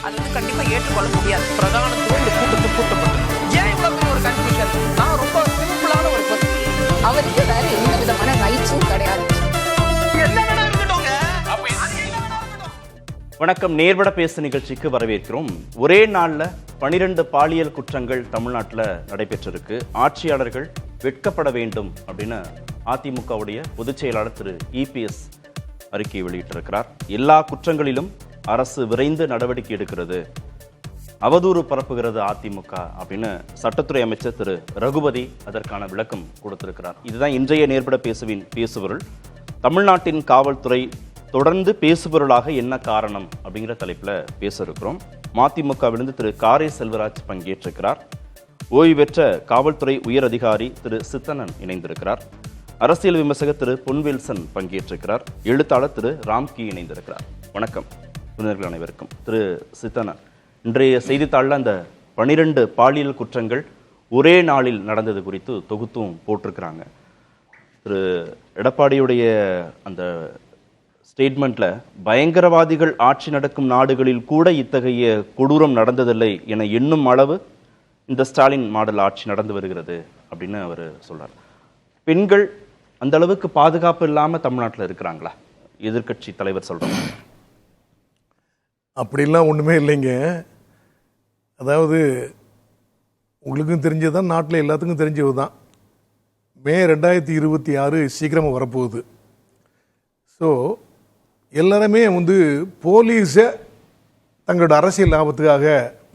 அது கண்டிப்பா ஏற்றுக்கொள்ள முடியாது. பிரதானத்துவம் இந்த கூட்டத்துக்கு கூட்டப்பட்டது. ஏன் இவ்வளவு பெரிய ஒரு கன்ஃபியூஷன்? நான் ரொம்ப சிம்பிளான ஒரு பர்சன். அவருக்கு வேற எந்த விதமான ரைட்ஸும் கிடையாது. வணக்கம். நேர்பட பேசு நிகழ்ச்சிக்கு வரவேற்கிறோம். ஒரே நாள்ல 12 பாலியல் குற்றங்கள் தமிழ்நாட்டில் நடைபெற்றிருக்கு. ஆட்சியாளர்கள் வெட்கப்பட வேண்டும் அப்படின்னு அதிமுகவுடைய பொதுச் செயலாளர் திரு இபிஎஸ் அறிக்கை வெளியிட்டிருக்கிறார். எல்லா குற்றங்களிலும் அரசு விரைந்து நடவடிக்கை எடுக்கிறது, அவதூறு பரப்புகிறது அதிமுக அப்படின்னு சட்டத்துறை அமைச்சர் திரு ரகுபதி அதற்கான விளக்கம் கொடுத்திருக்கிறார். இதுதான் இன்றைய நேர்பட பேசுவின் பேசுபொருள். தமிழ்நாட்டின் காவல்துறை தொடர்ந்து பேசுபொருளாக என்ன காரணம் அப்படிங்கிற தலைப்பில் பேச இருக்கிறோம். மதிமுகவிலிருந்து திரு காரை செல்வராஜ் பங்கேற்றிருக்கிறார். ஓய்வு பெற்ற காவல்துறை உயர் அதிகாரி திரு சித்தனன் இணைந்திருக்கிறார். அரசியல் விமர்சகர் திரு பொன்வில்சன் பங்கேற்றிருக்கிறார். எழுத்தாளர் திரு ராம்கி இணைந்திருக்கிறார். வணக்கம் விருந்தினர்கள் அனைவருக்கும். திரு சித்தனன், இன்றைய செய்தித்தாளில் அந்த 12 பாலியல் குற்றங்கள் ஒரே நாளில் நடந்தது குறித்து தொகுத்தும் போட்டிருக்கிறாங்க. திரு எடப்பாடியுடைய அந்த ஸ்டேட்மெண்ட்ல பயங்கரவாதிகள் ஆட்சி நடக்கும் நாடுகளில் கூட இத்தகைய கொடூரம் நடந்ததில்லை என எண்ணும் அளவு இந்த ஸ்டாலின் மாடல் ஆட்சி நடந்து வருகிறது அப்படின்னு அவர் சொல்றார். பெண்கள் அந்த அளவுக்கு பாதுகாப்பு இல்லாம தமிழ்நாட்டில் இருக்கிறாங்களா? எதிர்கட்சி தலைவர் சொல்றாங்க. அப்படிலாம் ஒண்ணுமே இல்லைங்க. அதாவது உங்களுக்கும் தெரிஞ்சதுதான், நாட்டில் எல்லாத்துக்கும் தெரிஞ்சதுதான். மே 2026 சீக்கிரமாக வரப்போகுது. ஸோ எல்லாருமே போலீஸை தங்களோட அரசியல் லாபத்துக்காக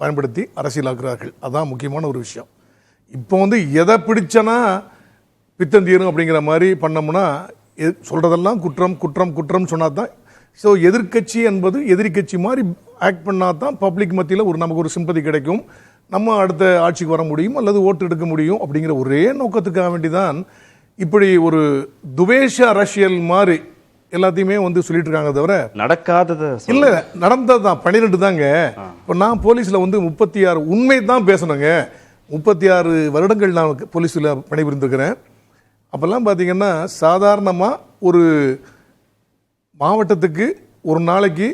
பயன்படுத்தி அரசியலாக்குறார்கள். அதான் முக்கியமான ஒரு விஷயம். இப்போ எதை பிடிச்சனா பித்தந்தீரும் அப்படிங்கிற மாதிரி பண்ணோம்னா சொல்றதெல்லாம் குற்றம் குற்றம் குற்றம் சொன்னா தான். ஸோ எதிர்கட்சி என்பது எதிரி கட்சி மாதிரி ஆக்ட் பண்ணா தான் பப்ளிக் மத்தியில் நமக்கு ஒரு சிம்பதி கிடைக்கும், நம்ம அடுத்த ஆட்சிக்கு வர முடியும் அல்லது ஓட்டு எடுக்க முடியும் அப்படிங்கிற ஒரே நோக்கத்துக்காக வேண்டிதான் இப்படி ஒரு துவேஷ அரசியல் மாதிரி எல்லாத்தையுமே சொல்லிட்டு இருக்காங்க. தவிர நடக்காதது இல்ல, நடந்ததுதான் 12 தாங்க. இப்போ நான் போலீஸ்ல 36 உண்மை தான் பேசணுங்க. 36 வருடங்கள் நான் போலீஸ்ல பணிபுரிந்திருக்கிறேன். அப்பெல்லாம் பாத்தீங்கன்னா சாதாரணமா ஒரு மாவட்டத்துக்கு ஒரு நாளைக்கு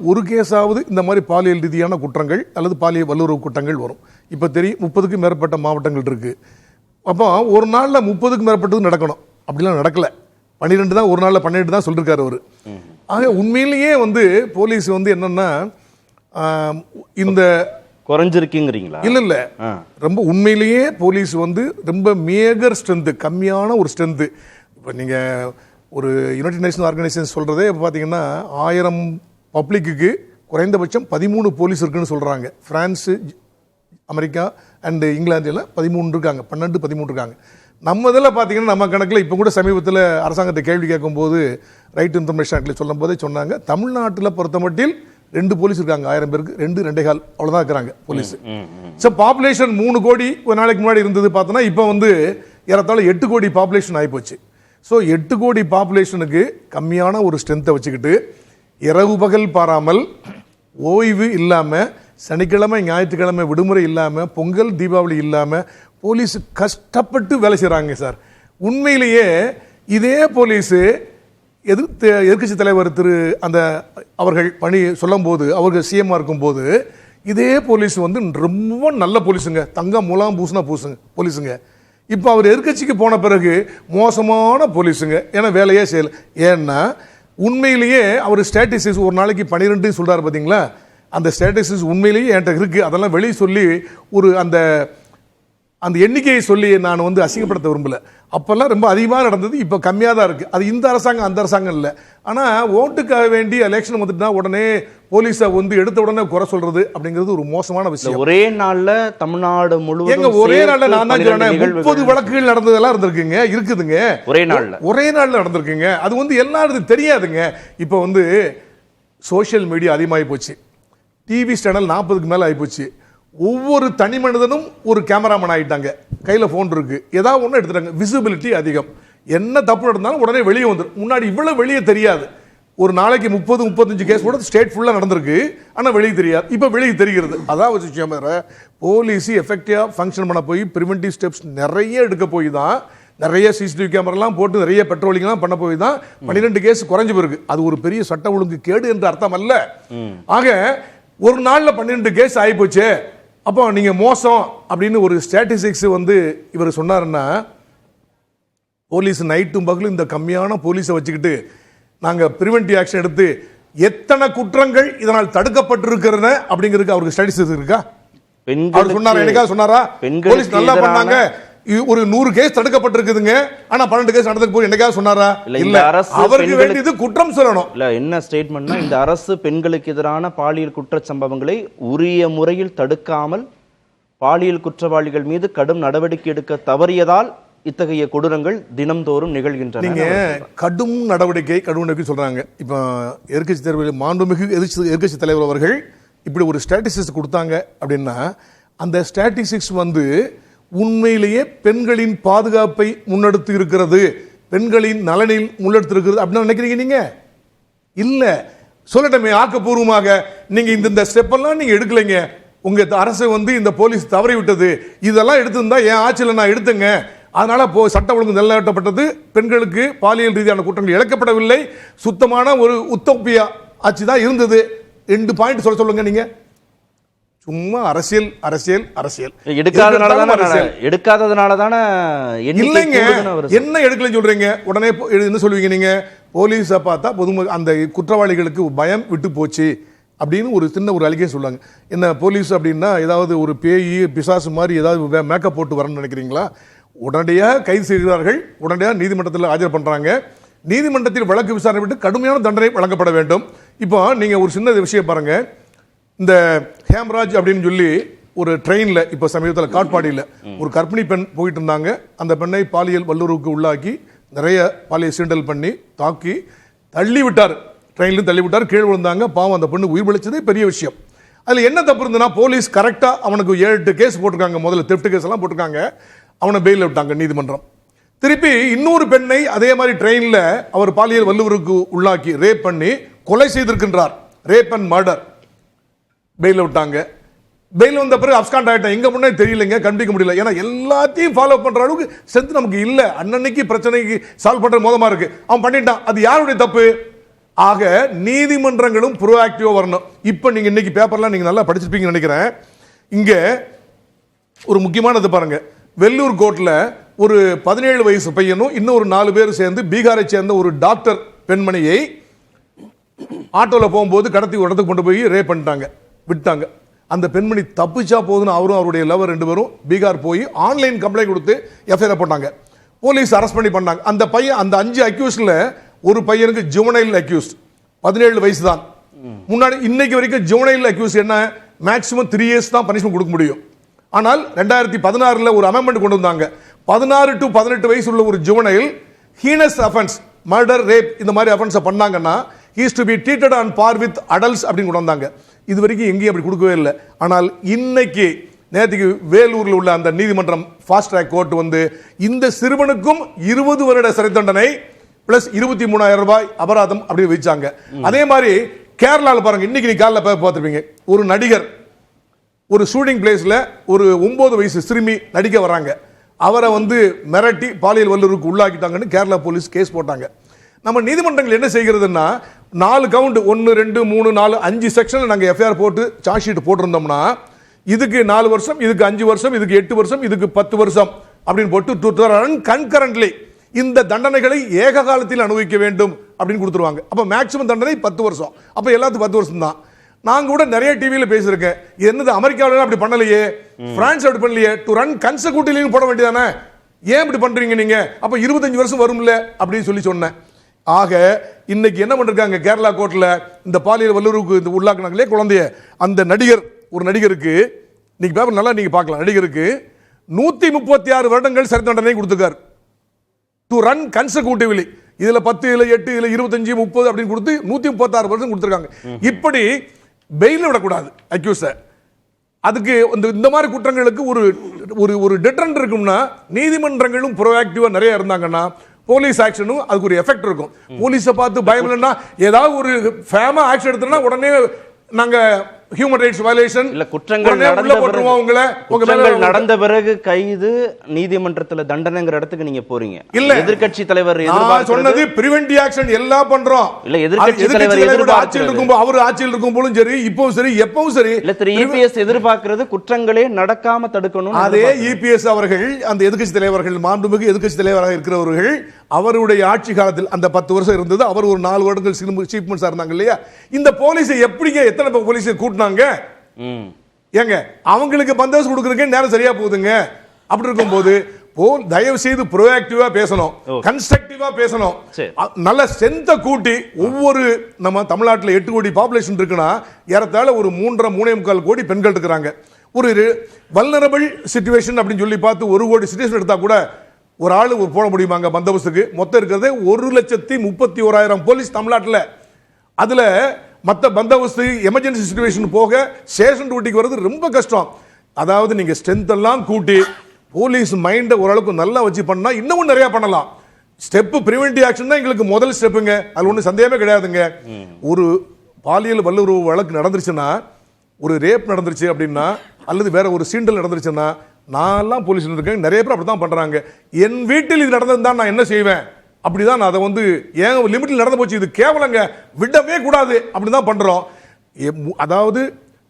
ஒரு கேஸாவது இந்த மாதிரி பாலியல் ரீதியான குற்றங்கள் அல்லது பாலியல் வல்லுறவு குற்றங்கள் வரும். இப்போ தெரியும் 30க்கும் மேற்பட்ட மாவட்டங்கள் இருக்கு. அப்போ ஒரு நாளில் 30க்கும் மேற்பட்டது நடக்கணும். அப்படிலாம் நடக்கல. 12 தான், ஒரு நாளில் 12 தான் சொல்லிருக்காரு அவரு. ஆக உண்மையிலேயே போலீஸ் என்னன்னா இந்த குறைஞ்சிருக்கீங்கிறீங்களா? இல்ல ரொம்ப உண்மையிலேயே போலீஸ் ரொம்ப மேஜர் ஸ்ட்ரென்த், கம்மியான ஒரு ஸ்ட்ரென்த். இப்போ நீங்க ஒரு யுனைடெட் நேஷன் ஆர்கனைசேஷன் சொல்றதே பாத்தீங்கன்னா 1000 பப்ளிக்கு குறைந்தபட்சம் 13 போலீஸ் இருக்குன்னு சொல்றாங்க. பிரான்ஸ், அமெரிக்கா அண்ட் இங்கிலாந்துல 13 இருக்காங்க, 12 13 இருக்காங்க. நம்ம இதில் பார்த்தீங்கன்னா நம்ம கணக்கில் இப்போ கூட சமீபத்தில் அரசாங்கத்தை கேள்வி கேட்கும்போது ரைட் இன்ஃபர்மேஷன் ஆக்டில் சொல்லும் போதே சொன்னாங்க, தமிழ்நாட்டில் பொறுத்த மட்டில் 2 போலீஸ் இருக்காங்க 1000 பேருக்கு, 2.5 அவ்வளோதான் இருக்கிறாங்க போலீஸ். ஸோ பாப்புலேஷன் 3 கோடி ஒரு நாளைக்கு முன்னாடி இருந்தது பார்த்தோன்னா இப்போ ஏறத்தாழ 8 கோடி பாப்புலேஷன் ஆகிப்போச்சு. ஸோ 8 கோடி பாப்புலேஷனுக்கு கம்மியான ஒரு ஸ்ட்ரென்த்தை வச்சுக்கிட்டு இரவு பகல் பாராமல், ஓய்வு இல்லாமல், சனிக்கிழமை ஞாயிற்றுக்கிழமை விடுமுறை இல்லாமல், பொங்கல் தீபாவளி இல்லாமல் போலீஸ் கஷ்டப்பட்டு வேலை செய்கிறாங்க சார். உண்மையிலேயே இதே போலீஸ் எதிர்கட்சி தலைவர் திரு அவர்கள் பணி சொல்லும் போது, அவர்கள் சிஎம்ஆ இருக்கும் போது இதே போலீஸ் ரொம்ப நல்ல போலீஸுங்க, தங்கம் முலாம் பூசினா போலீஸுங்க. இப்போ அவர் எதிர்கட்சிக்கு போன பிறகு மோசமான போலீஸுங்க. ஏன்னா வேலையே செய்யல. ஏன்னா உண்மையிலேயே அவர் ஸ்டாட்டிஸ்டிக்ஸ் ஒரு நாளைக்கு 12 சொல்றாரு பார்த்தீங்களா, அந்த ஸ்டாட்டிஸ்டிக்ஸ் உண்மையிலேயே என்கிட்ட இருக்கு. அதெல்லாம் வெளியே சொல்லி ஒரு அந்த எண்ணிக்கையை சொல்லி நான் அசிங்கப்படுத்த விரும்பல. அப்பெல்லாம் ரொம்ப அதிகமாக நடந்தது, இப்போ கம்மியாக தான் இருக்கு. அது இந்த அரசாங்கம் அந்த அரசாங்கம் இல்லை. ஆனால் ஓட்டுக்காக வேண்டி எலெக்ஷன் வந்துட்டுனா உடனே போலீஸை எடுத்த உடனே குறை சொல்றது அப்படிங்கிறது ஒரு மோசமான விஷயம். ஒரே நாள்ல தமிழ்நாடு முழுவதும் ஒரே நாள்ல நான் தான் சொல்றேன், 30 வழக்குகள் நடந்ததெல்லாம் இருந்திருக்குங்க, இருக்குதுங்க. ஒரே நாள்ல நடந்திருக்குங்க. அது எல்லாருக்கும் தெரியாதுங்க. இப்போ சோசியல் மீடியா அதிகமாகி போச்சு, டிவி சேனல் 40க்கு மேல ஆகி போச்சு. ஒவ்வொரு தனி மனிதனும் ஒரு கேமராமேன் ஆகிட்டாங்க, கையில் ஃபோன் இருக்கு, ஏதாவது ஒன்று எடுத்துட்டாங்க. விசிபிலிட்டி அதிகம், என்ன தப்பு நடந்தாலும் உடனே வெளியே வந்துடும். முன்னாடி இவ்வளவு வெளியே தெரியாது. ஒரு நாளைக்கு 30-35 கேஸ் கூட ஸ்டேட் ஃபுல்லாக நடந்திருக்கு, ஆனால் வெளியே தெரியாது. இப்போ வெளியே தெரிகிறது. அதான் ஒரு விஷயம். வேற போலீஸ் எஃபெக்டிவாக ஃபங்க்ஷன் பண்ண போய் ப்ரிவென்டிவ் ஸ்டெப்ஸ் நிறைய எடுக்க போய் தான், நிறைய சிசிடிவி கேமராலாம் போட்டு நிறைய பெட்ரோலிங்லாம் பண்ண போய் தான் 12 கேஸ் குறைஞ்சு போயிருக்கு. அது ஒரு பெரிய சட்ட ஒழுங்கு கேடு என்று அர்த்தம் அல்ல. ஆக ஒரு நாள்ல 12 கேஸ் ஆயிப்போச்சு, அப்போ நீங்க மோசம் அப்படின்னு ஒரு ஸ்டாட்டிஸ்டிக்ஸ் வந்து இவர் சொன்னாருன்னா, போலீஸ் நைட்டும் பகலும் இந்த கம்மியான போலீஸை வச்சுக்கிட்டு நாங்க பிரிவென்டிவ் ஆக்ஷன் எடுத்து எத்தனை குற்றங்கள் இதனால் தடுக்கப்பட்டிருக்கிறது அப்படிங்கிறதுக்கு அவருக்கு ஸ்டாட்டிஸ்டிக்ஸ் இருக்கா? அவர் சொன்னாரா? என்னைக்காவது சொன்னாரா? போலீஸ் நல்லா பண்ணாங்க, ஒரு 100 கேஸ் தடுக்கப்பட்டிருக்குதுங்க, ஆனா 12 கேஸ் நடந்துக்கு போய் என்னைக்காவது சொன்னாரா? இல்ல. அவருக்கு வேண்டியது குற்றம் சொல்லணும். இல்ல, என்ன ஸ்டேட்மெண்ட்னா, இந்த அரசு பெண்களுக்கு எதிரான பாலியல் குற்ற சம்பவங்களை உரிய முறையில் தடுக்காமல் பாலியல் குற்றவாளிகள் மீது கடும் நடவடிக்கை எடுக்க தவறியதால் இத்தகைய கொடூரங்கள் தினம்தோறும் நிகழ்கின்றன. நீங்க கடும் நடவடிக்கை சொல்றாங்க. இப்ப எதிர்க்கட்சி தேர்தலில் மாண்புமிகு எதிர்க்கட்சி தலைவர் அவர்கள் இப்படி ஒரு ஸ்டாட்டிஸ்டிக்ஸ் கொடுத்தாங்க அப்படின்னா, அந்த ஸ்டாட்டிஸ்டிக்ஸ் வந்து உண்மையிலேயே பெண்களின் பாதுகாப்பை முன்னெடுத்து இருக்கிறது, பெண்களின் நலனில் முன்னெடுத்து இருக்கிறது அப்படின்னு நினைக்கிறீங்க நீங்க? இல்ல. சொல்லட்டமே ஆக்கப்பூர்வமாக, நீங்க இந்த ஸ்டெப் எல்லாம் நீங்க எடுக்கலைங்க, உங்க அரசு வந்து இந்த போலீஸ் தவறி விட்டது, இதெல்லாம் எடுத்திருந்தா என் ஆட்சியில் நான் எடுத்துங்க, அதனால சட்ட ஒழுங்கு நிலைநாட்டப்பட்டது, பெண்களுக்கு பாலியல் ரீதியான குற்றங்கள் இழைக்கப்படவில்லை, சுத்தமான ஒரு உத்தோப்பியா ஆட்சி தான் இருந்தது. 2 பாயிண்ட் சொல்லுங்க. நீங்க சும்மா அரசியல் அரசியல் அரசியல் எடுக்காததுனாலதானே இல்லைங்க. என்ன எடுக்கலன்னு சொல்றீங்க? உடனே என்ன சொல்லுவீங்க நீங்க? போலீஸை பார்த்தா பொதுமக்கள் அந்த குற்றவாளிகளுக்கு பயம் விட்டு போச்சு அப்படின்னு ஒரு சின்ன ஒரு அலிகேஷன் சொல்லுவாங்க. என்ன போலீஸ் அப்படின்னா ஏதாவது ஒரு பேய் பிசாசு மாதிரி ஏதாவது மேக்கப் போட்டு வரணும்னு நினைக்கிறீங்களா? உடனடியாக கைது செய்கிறார்கள், உடனடியாக நீதிமன்றத்தில் ஆஜர் பண்றாங்க, நீதிமன்றத்தில் வழக்கு விசாரணை விட்டு கடுமையான தண்டனை வழங்கப்பட வேண்டும். இப்போ நீங்க ஒரு சின்ன விஷயம் பாருங்க, இந்த ஹேம்ராஜ் அப்படின்னு சொல்லி ஒரு ட்ரெயின்ல இப்ப சமீபத்தில் காட்பாடியில் ஒரு கர்ப்பிணி பெண் போயிட்டு இருந்தாங்க. அந்த பெண்ணை பாலியல் வல்லுறவுக்கு உள்ளாக்கி நிறைய பாலியல் சீண்டல் பண்ணி தாக்கி தள்ளி விட்டார், ட்ரெயின்ல தள்ளி விட்டார், கீழே விழுந்தாங்க. பாவம், அந்த பெண்ணு உயிர் பிழைச்சதே பெரிய விஷயம். அதுல என்ன தப்பு இருந்ததுன்னா, போலீஸ் கரெக்டா அவனுக்கு 7-8 கேஸ் போட்டிருக்காங்க, முதல்ல தெஃப்ட் கேஸ் எல்லாம் போட்டிருக்காங்க, அவனை பெயில் விட்டாங்க நீதிமன்றம். திருப்பி இன்னொரு பெண்ணை அதே மாதிரி ட்ரெயின்ல அவர் பாலியல் வல்லுறவுக்கு உள்ளாக்கி ரேப் பண்ணி கொலை செய்திருக்கின்றார், ரேப் அண்ட் மர்டர், பெயில் விட்டாங்க. பெயில் வந்த பிறகு அப்ஸ்காண்ட் ஆயிட்டான், எங்க முன்னே தெரியலங்க, கண்டிக்க முடியல. ஏன்னா எல்லாத்தையும் ஃபாலோ பண்ற அளவுக்கு ஸ்ட்ரென்த் நமக்கு இல்ல, அன்னன்னைக்கு பிரச்சனைக்கு சால்வ் பண்ற மோதமா இருக்கு, அவன் பண்ணிட்டான், அது யாருடைய தப்பு? ஆக நீதிமன்றங்களும் ப்ரோஆக்டிவா வரணும். இப்ப நீங்க இன்னைக்கு பேப்பர்லாம் நீங்க நல்லா படிச்சிருப்பீங்கன்னு நினைக்கிறேன். இங்க ஒரு முக்கியமானது பாருங்க, வெள்ளூர் கோர்ட்ல ஒரு 17 வயசு பையனும் இன்னும் ஒரு 4 பேர் சேர்ந்து பீகாரை சேர்ந்த ஒரு டாக்டர் பெண்மணியை ஆட்டோல போகும்போது கடத்தி ஒரு இடத்துக்கு கொண்டு போய் ரேப் பண்ணிட்டாங்க, விட்டாங்க. அந்த பெண்மணி தப்பிச்சா போதுன்னு அவரும் அவருடைய லவர் 2 பேரும் பீகார் போய் ஆன்லைன் கம்ப்ளைண்ட் கொடுத்து எஃப்ஐஆர் போட்டாங்க. போலீஸ் அரெஸ்ட் பண்ணி பண்ணாங்க. அந்த பையன், அந்த 5 அக்யூஸ்ட்ல ஒரு பையனுக்கு ஜுவனைல் அக்யூஸ்ட் 17 வயசு தான். முன்னாடி இன்னைக்கு வரைக்கும் ஜுவனைல் அக்யூஸ்ட் என்ன, மேக்ஸிமம் 3 இயர்ஸ் தான் பனிஷ்மெண்ட் கொடுக்க முடியும். ஆனால் 2016 ஒரு அமெண்ட்மெண்ட் கொண்டு வந்தாங்க, 16 to 18 வயசு உள்ள ஒரு juvenile heinous offence, murder, rape இந்த மாதிரி அஃபென்ஸ் பண்ணாங்கன்னா he is to be treated on par with adults அப்படின்னு கொண்டு வந்தாங்க. இது வரைக்கும் எங்கேயும் அப்படி கொடுக்கவே இல்லை. ஆனால் இன்னைக்கு நேற்றுக்கு வேலூரில் உள்ள அந்த நீதிமன்றம் ஃபாஸ்ட் ட்ராக் கோர்ட் வந்து இந்த சிறுவனுக்கும் 20 வருட சிறை தண்டனை பிளஸ் 23,000 ரூபாய் அபராதம் அப்படி வச்சாங்க. அதே மாதிரி கேரளாவில் பாருங்க, இன்னைக்கு நீ காலைல பார்த்துருப்பீங்க, ஒரு நடிகர் ஒரு ஷூட்டிங் பிளேஸ்ல ஒரு 9 வயசு சிறுமி நடிக்க வராங்க, அவரை வந்து மிரட்டி பாலியல் வல்லுறவுக்கு உள்ளாக்கிட்டாங்கன்னு கேரளா போலீஸ் கேஸ் போட்டாங்க. நம்ம நீதிமன்றங்கள் என்ன செய்கிறதுன்னா, 4 கவுண்ட் 1 2 3 4 5 செக்ஷன்ல நாங்க எஃப்ஐஆர் போட்டு சார்ஜ் ஷீட் போட்டிருந்தோம்னா, இதுக்கு 4 வருஷம், இதுக்கு 5 வருஷம், இதுக்கு 8 வருஷம், இதுக்கு 10 வருஷம் அப்படின்னு போட்டு கன்கரண்ட்லி இந்த தண்டனைகளை ஏக காலத்தில் அனுபவிக்க வேண்டும் அப்படின்னு கொடுத்துருவாங்க. அப்ப மேக்சிமம் தண்டனை 10 வருஷம், அப்ப எல்லாத்துக்கும் 10 வருஷம் தான். நாங்க கூட நிறைய டிவியில பேசியிருக்கேன், என்னது அமெரிக்காவில அப்படி பண்ணலையே, பிரான்ஸ் அப்படி பண்ணலையே, டு ரன் கன்செக்யூட்டிவ்லி போட வேண்டியதானே, ஏன் இப்படி பண்றீங்க நீங்க, அப்ப 25 வருஷம் வரும்ல அப்படின்னு சொல்லி சொன்னேன். ஆக இன்னைக்கு என்ன பண்ணிருக்காங்க கேரளா கோர்ட்ல, இந்த பாலியல் வல்லுறவுக்கு உள்ளாக்குனாங்களே குழந்தைய, அந்த நடிகர், ஒரு நடிகருக்கு இன்னைக்கு பேப்பர் நல்லா நீங்க பார்க்கலாம், நடிகருக்கு 136 வருடங்கள் சிறை தண்டனை கொடுத்திருக்காரு டு ரன் கன்செக்யூட்டிவ்லி. இதுல 10 இல்ல 8 இல்ல 25 30 அப்படின்னு கொடுத்து 136 வருஷம் கொடுத்திருக்காங்க. இப்படி பெயில விடக்கூடாது அக்யூஸ. அதுக்கு இந்த மாதிரி குற்றங்களுக்கு ஒரு ஒரு டெட்டரண்ட் இருக்கும்னா, நீதிமன்றங்களும் ப்ரோஆக்டிவா நிறைய இருந்தாங்கன்னா போலீஸ் ஆக்ஷனும் அதுக்கு ஒரு எஃபெக்ட் இருக்கும். போலீஸை பார்த்து பயம் இல்லைன்னா, ஏதாவது ஒரு ஃபேமா ஆக்ஷன் எடுத்தோம்னா உடனே நாங்க ஹியூமன் ரைட்ஸ் வயலேஷன் இல்ல குற்றங்கள் நடந்த பிறகு கைது நீதிமன்றத்துல தண்டனைங்கிற இடத்துக்கு நீங்க போறீங்க. இல்ல எதிர்க்கட்சி தலைவர் சொன்னது பிரிவென்டிவ் ஆக்ஷன் எல்லாம் பண்றோம். இல்ல எதிர்க்கட்சி தலைவர் ஆட்சியில் இருக்கும்போது அவர் ஆட்சியில் இருக்கும் போதும் சரி இப்பவும் சரி எப்பவும் சரி இல்ல திரு இபிஎஸ் எதிர்பார்க்கிறது குற்றங்களே நடக்காம தடுக்கணும். அதே இபிஎஸ் அவர்கள் அந்த எதிர்க்கட்சி தலைவர்கள் மாண்புமிகு எதிர்க்கட்சி தலைவராக இருக்கிறவர்கள் அவருடைய ஆட்சி காலத்தில் அந்த 10 வருஷம் இருந்தது. அவர் ஒரு 4 வருடங்கள் சீஃப் மினிஸ்டர் இருந்தாங்க இல்லையா? இந்த போலீஸை எப்படிங்க எத்தனை போலீஸை கூட்டினாங்க? ஏங்க அவங்களுக்கு பந்தோபஸ்து கொடுக்கறதுக்கு நேரம் சரியா போகுதுங்க. அப்படி இருக்கும்போது தயவு செய்து ப்ரோஆக்டிவா பேசணும், கன்ஸ்ட்ரக்டிவா பேசணும். நல்ல ஸ்ட்ரென்த்தை கூட்டி ஒவ்வொரு நம்ம தமிழ்நாட்டில் 8 கோடி பாப்புலேஷன் இருக்குன்னா ஏறத்தாழ ஒரு 3.5 கோடி பெண்கள் இருக்கிறாங்க. ஒரு வல்னரபிள் சிச்சுவேஷன் அப்படின்னு சொல்லி பார்த்து 1 கோடி சிச்சுவேஷன் எடுத்தா கூட ஒரு ஆளு போட முடியுமாங்க பந்தோபஸ்துக்கு? மொத்தம் இருக்கிறது 1,31,000 போலீஸ் தமிழ்நாட்டில். அதுல மற்ற பந்தோபஸ்து எமர்ஜென்சி சிச்சுவேஷன் போக ஸ்டேஷன் டியூட்டிக்கு வர்றது ரொம்ப கஷ்டம். அதாவது நீங்க ஸ்ட்ரென்த் எல்லாம் கூட்டி போலீஸ் மைண்டை ஓரளவுக்கு நல்லா வச்சு பண்ணா இன்னமும் நிறைய பண்ணலாம். ஸ்டெப் பிரிவென்டிவ் ஆக்ஷன் தான் எங்களுக்கு முதல் ஸ்டெப்புங்க. அது ஒன்றும் சந்தேகமே கிடையாதுங்க. ஒரு பாலியல் வல்லுறவு வழக்கு நடந்துருச்சுன்னா, ஒரு ரேப் நடந்துருச்சு அப்படின்னா, அல்லது வேற ஒரு சீண்டல் நடந்துருச்சுன்னா, நான் போலீஸ் இருக்கேன், நிறைய பேர் அப்படிதான் பண்றாங்க. என் வீட்டில் இது நடந்ததுன்னா நான் என்ன செய்வேன்? அப்படிதான் நான் அதை ஏன் லிமிட்டில் நடந்து போச்சு, இது கேவலங்க, விடவே கூடாது அப்படிதான் பண்றோம். அதாவது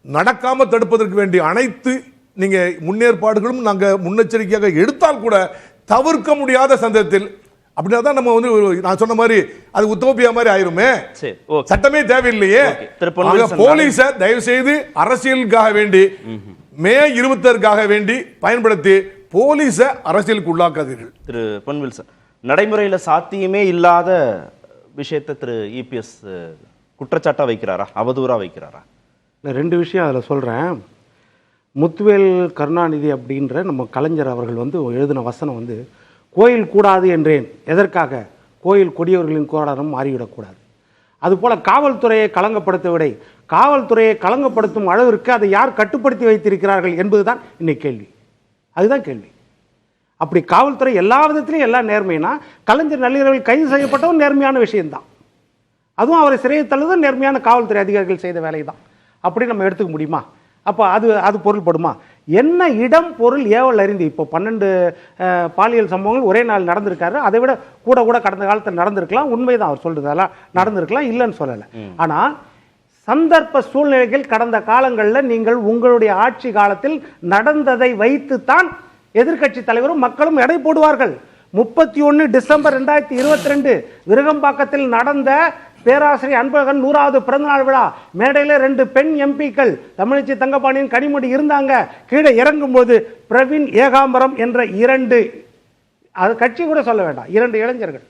நடக்காம தடுப்பதற்கு வேண்டிய அனைத்து நீங்க முன்னேற்பாடுகளும் நாங்க முன்னெச்சரிக்கையாக எடுத்தால் கூட தவிர்க்க முடியாத சந்தர்ப்பத்தில் அப்படின்னா தான் நம்ம நான் சொன்ன மாதிரி அது உத்தோப்பியா மாதிரி ஆயிருமே. சட்டமே தேவையில்லையே. போலீஸ தயவு செய்து அரசியலுக்காக வேண்டி மே 26க்காக வேண்டி பயன்படுத்தி போலீஸ அரசியலுக்கு உள்ளாக்காதீர்கள். திரு பொன்வில்சன், நடைமுறையில் சாத்தியமே இல்லாத விஷயத்தை திரு இபிஎஸ் குற்றச்சாட்டா வைக்கிறாரா, அவதூறா வைக்கிறாரா? 2 விஷயம் அதில் சொல்கிறேன். முத்துவேல் கருணாநிதி அப்படின்ற நம்ம கலைஞர் அவர்கள் எழுதின வசனம் கோயில் கூடாது என்றேன். எதற்காக? கோயில் கொடியவர்களின் கூடாரம் மாறிவிடக்கூடாது. அதுபோல் காவல்துறையை களங்கப்படுத்த விட காவல்துறையை களங்கப்படுத்தும் அளவிற்கு அதை யார் கட்டுப்படுத்தி வைத்திருக்கிறார்கள் என்பதுதான் இன்னைக்கு கேள்வி. அதுதான் கேள்வி. அப்படி காவல்துறை எல்லா விதத்திலையும் எல்லாம் நேர்மைனா, கலைஞர் நள்ளிரவில் கைது செய்யப்பட்டவும் நேர்மையான விஷயம்தான். அதுவும் அவரை சிறையை தள்ளுவதும் நேர்மையான காவல்துறை அதிகாரிகள் செய்த வேலை தான். அப்படி நம்ம எடுத்துக்க முடியுமா? அப்போ அது பொருள்படுமா? என்ன இடம் பொருள் ஏவல் அறிந்து இப்போ 12 பாலியல் சம்பவங்கள் ஒரே நாள் நடந்திருக்காரு. அதை விட கூட கடந்த காலத்தில் நடந்திருக்கலாம். உண்மைதான் அவர் சொல்றதெல்லாம் நடந்திருக்கலாம், இல்லைன்னு சொல்லலை. ஆனால் சந்தர்ப்ப சூழ்நிலைகள் கடந்த காலங்களில் நீங்கள் உங்களுடைய ஆட்சி காலத்தில் நடந்ததை வைத்துத்தான் எதிர்க்கட்சி தலைவரும் மக்களும் எடை போடுவார்கள். 31 டிசம்பர் 2022 விருகம்பாக்கத்தில் நடந்த பேராசிரியர் அன்பழகன் 100வது பிறந்தநாள் விழா மேடையில் 2 பெண் எம்பிக்கள் தமிழிச்சி தங்கபாணியின் கனிமொழி இருந்தாங்க. கீழே இறங்கும் போது பிரவீன் ஏகாம்பரம் என்ற 2 அது கட்சி கூட சொல்ல வேண்டாம் 2 இளைஞர்கள்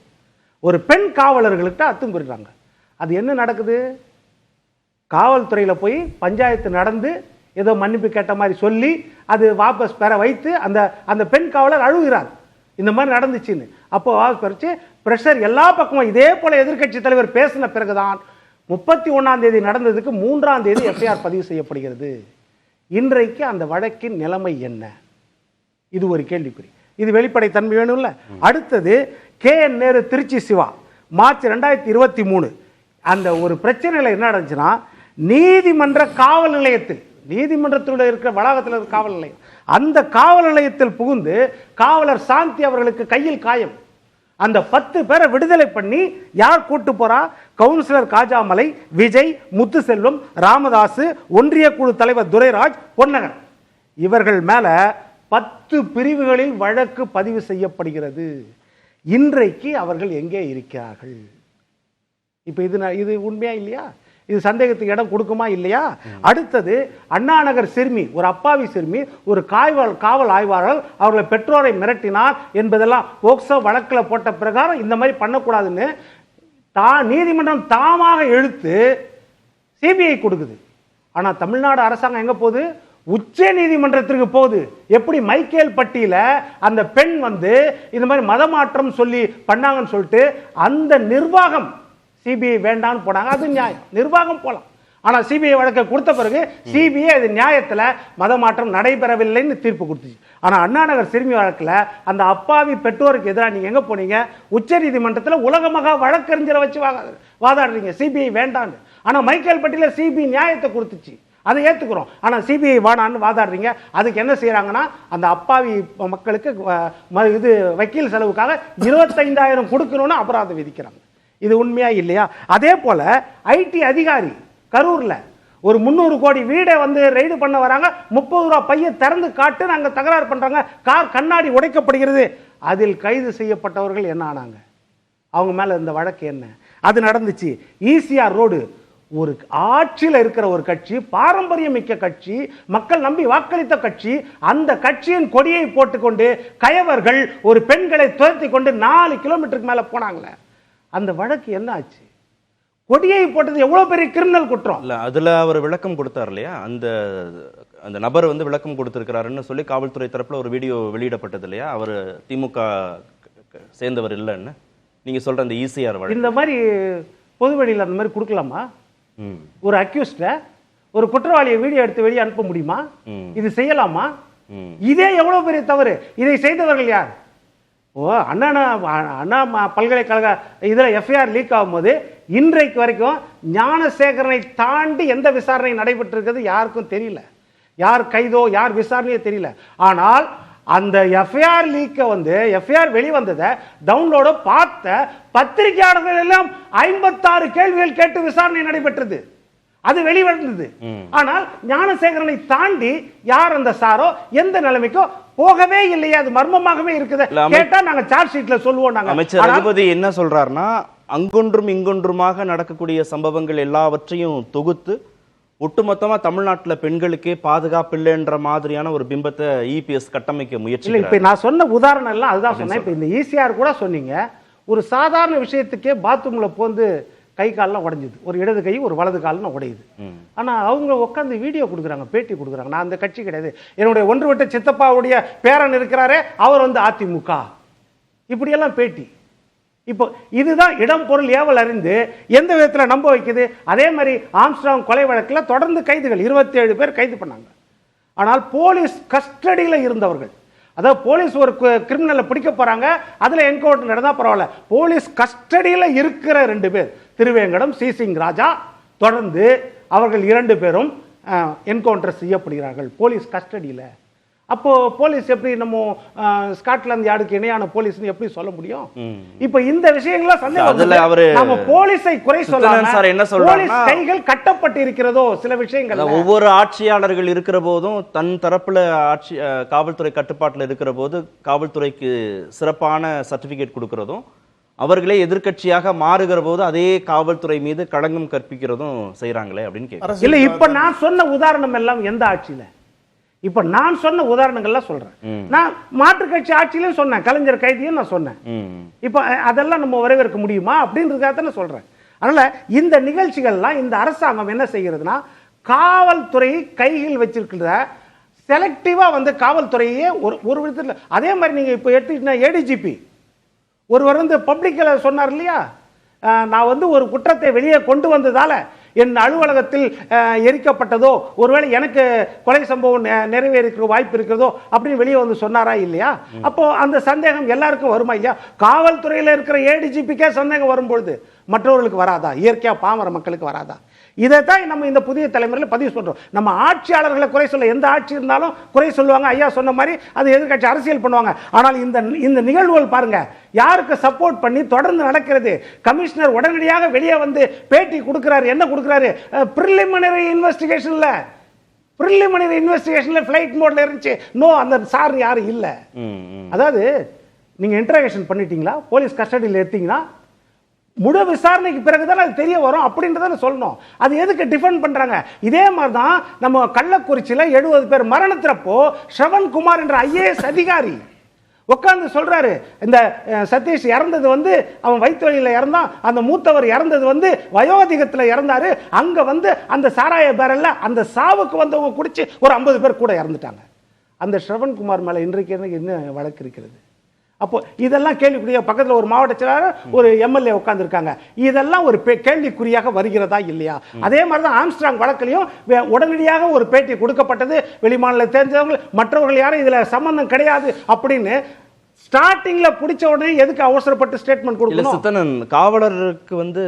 ஒரு பெண் காவலர்களுக்கு அத்தும்புறாங்க. அது என்ன நடக்குது? காவல்துறையில் போய் பஞ்சாயத்து நடந்து ஏதோ மன்னிப்பு கேட்ட மாதிரி சொல்லி அது வாபஸ் பெற வைத்து அந்த பெண் காவலர் அழுகிறார், இந்த மாதிரி நடந்துச்சுன்னு. அப்போ வாபஸ் பெறச்சு பிரஷர் எல்லா பக்கமும். இதே போல எதிர்க்கட்சி தலைவர் பேசின பிறகுதான் 31ஆம் தேதி நடந்ததுக்கு 3ஆம் தேதி எஃப்ஐஆர் பதிவு செய்யப்படுகிறது. இன்றைக்கு அந்த வழக்கின் நிலைமை என்ன? இது ஒரு கேள்விக்குறி. இது வெளிப்படைத்தன்மை வேணும்ல. அடுத்தது KN நேரு திருச்சி சிவா மார்ச் 2023 அந்த ஒரு பிரச்சனையில் என்ன நடந்துச்சுன்னா, நீதிமன்ற காவல் நிலையத்தில், நீதிமன்றத்தில் இருக்கிற வளாகத்தில் இருக்கிற காவல் நிலையம், அந்த காவல் நிலையத்தில் புகுந்து காவலர் சாந்தி அவர்களுக்கு கையில் காயம். அந்த 10 பேரை விடுதலை பண்ணி யார் கூட்டு போறா? கவுன்சிலர் காஜாமலை, விஜய், முத்துசெல்வம், ராமதாஸ், ஒன்றிய குழு தலைவர் துரைராஜ், பொன்னகன், இவர்கள் மேல 10 பிரிவுகளில் வழக்கு பதிவு செய்யப்படுகிறது. இன்றைக்கு அவர்கள் எங்கே இருக்கிறார்கள்? இப்ப இது உண்மையா இல்லையா? இது சந்தேகத்துக்கு இடம் கொடுக்குமா இல்லையா? அடுத்தது அண்ணாநகர் சிறுமி, ஒரு அப்பாவி சிறுமி, ஒரு காவல் ஆய்வாளர் அவர்களை பெற்றோரை மிரட்டினார் என்பதெல்லாம் போக்சோ வழக்கில் போட்ட பிரகாரம் இந்த மாதிரி பண்ணக்கூடாதுன்னு நீதிமன்றம் தாமாக எழுத்து சிபிஐ கொடுக்குது. ஆனா தமிழ்நாடு அரசாங்கம் எங்க போகுது? உச்ச நீதிமன்றத்திற்கு போகுது. எப்படி மைக்கேல் பட்டியல அந்த பெண் இந்த மாதிரி மதமாற்றம் சொல்லி பண்ணாங்கன்னு சொல்லிட்டு அந்த நிர்வாகம் சிபிஐ வேண்டான்னு போனாங்க. அது நியாயம், நிர்வாகம் போலாம். ஆனா சிபிஐ வழக்கை கொடுத்த பிறகு சிபிஐ அது நியாயத்துல மதமாற்றம் நடைபெறவில்லைன்னு தீர்ப்பு கொடுத்துச்சு. ஆனா அண்ணாநகர் சிறுமி வழக்குல அந்த அப்பாவி பெற்றோருக்கு எதிராக நீங்க எங்க போனீங்க? உச்ச நீதிமன்றத்தில் உலகமாக வழக்கறிஞரை வச்சு வாதாடுறீங்க சிபிஐ வேண்டான்னு. ஆனா மைக்கேல் பட்டியல சிபிஐ நியாயத்தை கொடுத்துச்சு. அதை ஏற்றுக்கிறோம். ஆனால் சிபிஐ வாடான்னு வாதாடுறீங்க. அதுக்கு என்ன செய்கிறாங்கன்னா அந்த அப்பாவி மக்களுக்கு இது வக்கீல் செலவுக்காக 25,000 கொடுக்கணும்னு அபராதம் விதிக்கிறாங்க. இது உண்மையா இல்லையா? அதே போல ஐடி அதிகாரி கரூர்ல ஒரு 300 கோடி வீடை வந்து ரெய்டு பண்ண வராங்க. 30 ரூபா பைய திறந்து காட்டு நாங்க தகராறு பண்றாங்க. கார் கண்ணாடி உடைக்கப்படுகிறது. அதில் கைது செய்யப்பட்டவர்கள் என்ன ஆனாங்க? அவங்க மேல இந்த வழக்கு என்ன? அது நடந்துச்சு. ஈசிஆர் ரோடு ஒரு ஆட்சியில் இருக்கிற ஒரு கட்சி, பாரம்பரியம் மிக்க கட்சி, மக்கள் நம்பி வாக்களித்த கட்சி, அந்த கட்சியின் கொடியை போட்டுக்கொண்டு கயவர்கள் ஒரு பெண்களை துரத்தி கொண்டு 4 கிலோமீட்டருக்கு மேல போனாங்களே, அந்த வழக்கு என்ன ஆச்சு? கொடியை போட்டது எவ்வளவு பெரிய கிரிமினல் குற்றம் இல்ல. அதுல அவர் விளக்கம் கொடுத்தார் இல்லையா, அந்த நபர் வந்து விளக்கம் கொடுத்திருக்கிறாருன்னு சொல்லி காவல்துறை தரப்புல ஒரு வீடியோ வெளியிடப்பட்டது இல்லையா, அவர் திமுக சேர்ந்தவர் இல்லைன்னு நீங்க சொல்ற அந்த ஈசிஆர் வழக்கு. இந்த மாதிரி பொதுவெளியில் அந்த மாதிரி கொடுக்கலாமா? ஒரு அக்யூஸ்ட ஒரு குற்றவாளியை வீடியோ எடுத்து வெளியே அனுப்ப முடியுமா? இது செய்யலாமா? இதே எவ்வளவு பெரிய தவறு. இதை செய்தவர்கள் யார்? அண்ணா பல்கலைக்கழக இதில் எஃப்ஐஆர் லீக் ஆகும்போது இன்றைக்கு வரைக்கும் ஞானசேகரனை தாண்டி எந்த விசாரணை நடைபெற்றிருக்கிறது யாருக்கும் தெரியல. யார் கைதோ யார் விசாரணையோ தெரியல. ஆனால் அந்த எஃப்ஐஆர் லீக்க வந்து எஃப்ஐஆர் வெளிவந்ததை டவுன்லோட பார்த்த பத்திரிகையாளர்கள் எல்லாம் 56 கேள்விகள் கேட்டு விசாரணை நடைபெற்றது. அது வெளிவந்தது. ஆனால் ஞானசேகரனை தாண்டி யார் அந்த சாரோ எந்த நிலைமைக்கோ போகவே இல்லையே. அது மர்மமாகவே இருக்குது. கேட்டா நாங்க சார்ஜ் ஷீட்ல சொல்லுவோம். அமைச்சர் ரகுபதி என்ன சொல்றாருன்னா, அங்கொன்றும் இங்கொன்றுமாக நடக்கக்கூடிய சம்பவங்கள் எல்லாவற்றையும் தொகுத்து ஒட்டுமொத்தமா தமிழ்நாட்டுல பெண்களுக்கே பாதுகாப்பு இல்லைன்ற மாதிரியான ஒரு பிம்பத்தை இபிஎஸ் கட்டமைக்க முயற்சி. இப்ப நான் சொன்ன உதாரணம் எல்லாம் அதுதான் சொன்னேன். இப்ப இந்த ஈசிஆர் கூட சொன்னீங்க. ஒரு சாதாரண விஷயத்துக்கே பாத்ரூம்ல போந்து கை கால்லாம் உடைஞ்சுது. ஒரு இடது கை ஒரு வலது கால்னு உடையுது. ஆனா அவங்க உட்காந்து வீடியோ கொடுக்குறாங்க, பேட்டி கொடுக்குறாங்க. நான் அந்த கட்சி கிடையாது. என்னுடைய ஒன்று விட்ட சித்தப்பாவுடைய பேரன் இருக்கிறாரே, அவர் வந்து அதிமுக. இப்படியெல்லாம் பேட்டி. இப்போ இதுதான் இடம் பொருள் ஏவல் அறிந்து எந்த விதத்தில் நம்ப வைக்குது. அதே மாதிரி ஆம்ஸ்ட்ராங் கொலை வழக்கில் தொடர்ந்து கைதுகள் 27 பேர் கைது பண்ணாங்க. ஆனால் போலீஸ் கஸ்டடியில் இருந்தவர்கள், அதாவது போலீஸ் ஒரு கிரிமினலை பிடிக்க போறாங்க, அதுல என்கவுண்டர் நடந்தா பரவாயில்ல, போலீஸ் கஸ்டடியில் இருக்கிற 2 பேர் திருவேங்கடம், சிசிங் ராஜா, தொடர்ந்து அவர்கள் 2 பேரும் என்கவுண்டர் செய்யப்படுகிறார்கள் போலீஸ் கஸ்டடியில். அப்போ போலீஸ் எப்படி நம்ம ஸ்காட்லாந்து யார்டுக்கு இணையான போலீஸ்னு எப்படி சொல்ல முடியும்? இப்ப இந்த விஷயங்கள சந்தேகம். நம்ம போலீஸை குறை சொல்லலாம். போலீஸ் கைகள் கட்டப்பட்டு இருக்கிறதோ சில விஷயங்கள். ஒவ்வொரு ஆட்சியாளர்கள் இருக்கிற போதும் தன் தரப்புல காவல்துறை கட்டுப்பாட்டில் இருக்கிற போது காவல்துறைக்கு சிறப்பான சர்டிபிகேட் கொடுக்கிறதும், அவர்களே எதிர்க்கட்சியாக மாறுகிற போது அதே காவல்துறை மீது களங்கம் கற்பிக்கிறதும் செய்யறாங்களே அப்படின்னு கேட்க. இல்ல, இப்ப நான் சொன்ன உதாரணம் எல்லாம் எந்த ஆட்சியில? இப்ப நான் சொன்ன உதாரணங்கள்லாம் சொல்றேன். நான் மாற்றுக் கட்சி ஆட்சியிலும் சொன்னேன், கலைஞர் கைதியும் நான் சொன்னேன். இப்ப அதெல்லாம் நம்ம வரவேற்க முடியுமா அப்படின்றதுக்காக நான் சொல்றேன். அதனால இந்த நிகழ்ச்சிகள்லாம் இந்த அரசாங்கம் என்ன செய்கிறதுனா, காவல்துறை கையில் வச்சிருக்கிற செலக்டிவா வந்து காவல்துறையே ஒரு விதத்தில். அதே மாதிரி நீங்க இப்ப எடுத்துக்கிட்டீங்கன்னா ஏடிஜிபி ஒருவர் வந்து பப்ளிக்ல சொன்னார் இல்லையா, நான் வந்து ஒரு குற்றத்தை வெளியே கொண்டு வந்ததால என் அலுவலகத்தில் எரிக்கப்பட்டதோ, ஒருவேளை எனக்கு கொலை சம்பவம் நிறைவேறிக்கிற வாய்ப்பு இருக்கிறதோ அப்படின்னு வெளியே வந்து சொன்னாரா இல்லையா? அப்போ அந்த சந்தேகம் எல்லாருக்கும் வருமா இல்லையா? காவல்துறையில் இருக்கிற ஏடிஜிபிக்கே சந்தேகம் வரும்பொழுது மற்றவர்களுக்கு வராதா? இயற்கையா பாமர மக்களுக்கு வராதா? இதைத்தான் நம்ம இந்த புதிய தலைமுறையில் பதிவு சொல்றோம். நம்ம ஆட்சியாளர்களை குறை சொல்ல, எந்த ஆட்சி இருந்தாலும் குறை சொல்லுவாங்க. ஐயா சொன்ன மாதிரி அது எதிர்கட்சி அரசியல் பண்ணுவாங்க. ஆனால் இந்த நிகழ்வுகள் பாருங்க, யாருக்கு சப்போர்ட் பண்ணி தொடர்ந்து நடக்கிறது. கமிஷனர் உடனடியாக வெளியே வந்து பேட்டி கொடுக்கிறாரு. என்ன கொடுக்கிறாரு? பிரிலிமினரி இன்வெஸ்டிகேஷன்ல ஃபிளைட் மோட்ல இருந்துச்சு. நோ, அந்த சார் யாரும் இல்ல. அதாவது நீங்க இன்டராகேஷன் பண்ணிட்டீங்களா, போலீஸ் கஸ்டடியில் எடுத்தீங்கன்னா முழு விசாரணைக்கு பிறகுதான் அது தெரிய வரும் அப்படின்றத சொல்லணும். அது எதுக்கு டிஃபெண்ட் பண்றாங்க? இதே மாதிரி தான் நம்ம கள்ளக்குறிச்சியில 70 பேர் மரணத்திறப்போ ஸ்ரவன்குமார் என்ற ஐஏஎஸ் அதிகாரி உட்கார்ந்து சொல்றாரு, இந்த சதீஷ் இறந்தது வந்து அவன் வயிற்று வலியில இறந்தான், அந்த மூத்தவர் இறந்தது வந்து வயோதிகத்துல இறந்தாரு, அங்க வந்து அந்த சாராய பேரல்ல அந்த சாவுக்கு வந்தவங்க குடிச்சு ஒரு 50 பேர் கூட இறந்துட்டாங்க. அந்த ஸ்ரவன்குமார் மேல இன்றைக்கு என்ன வழக்கு இருக்கிறது? அப்போ இதெல்லாம் கேள்விக்குரிய. பக்கத்தில் ஒரு மாவட்ட செயலாளர், ஒரு எம்எல்ஏ உட்கார்ந்துருக்காங்க. இதெல்லாம் ஒரு கேள்விக்குறியாக வருகிறதா இல்லையா? அதே மாதிரி தான் ஆம்ஸ்ட்ராங் வழக்கிலையும் உடனடியாக ஒரு பேட்டி கொடுக்கப்பட்டது. வெளிமாநில தெரிஞ்சவங்க, மற்றவர்கள் யாரும் இதுல சம்பந்தம் கிடையாது அப்படின்னு ஸ்டார்டிங்ல பிடிச்ச உடனே எதுக்கு அவசரப்பட்டு ஸ்டேட்மெண்ட் இல்ல கொடுக்கணும்? சித்தனன், காவலருக்கு வந்து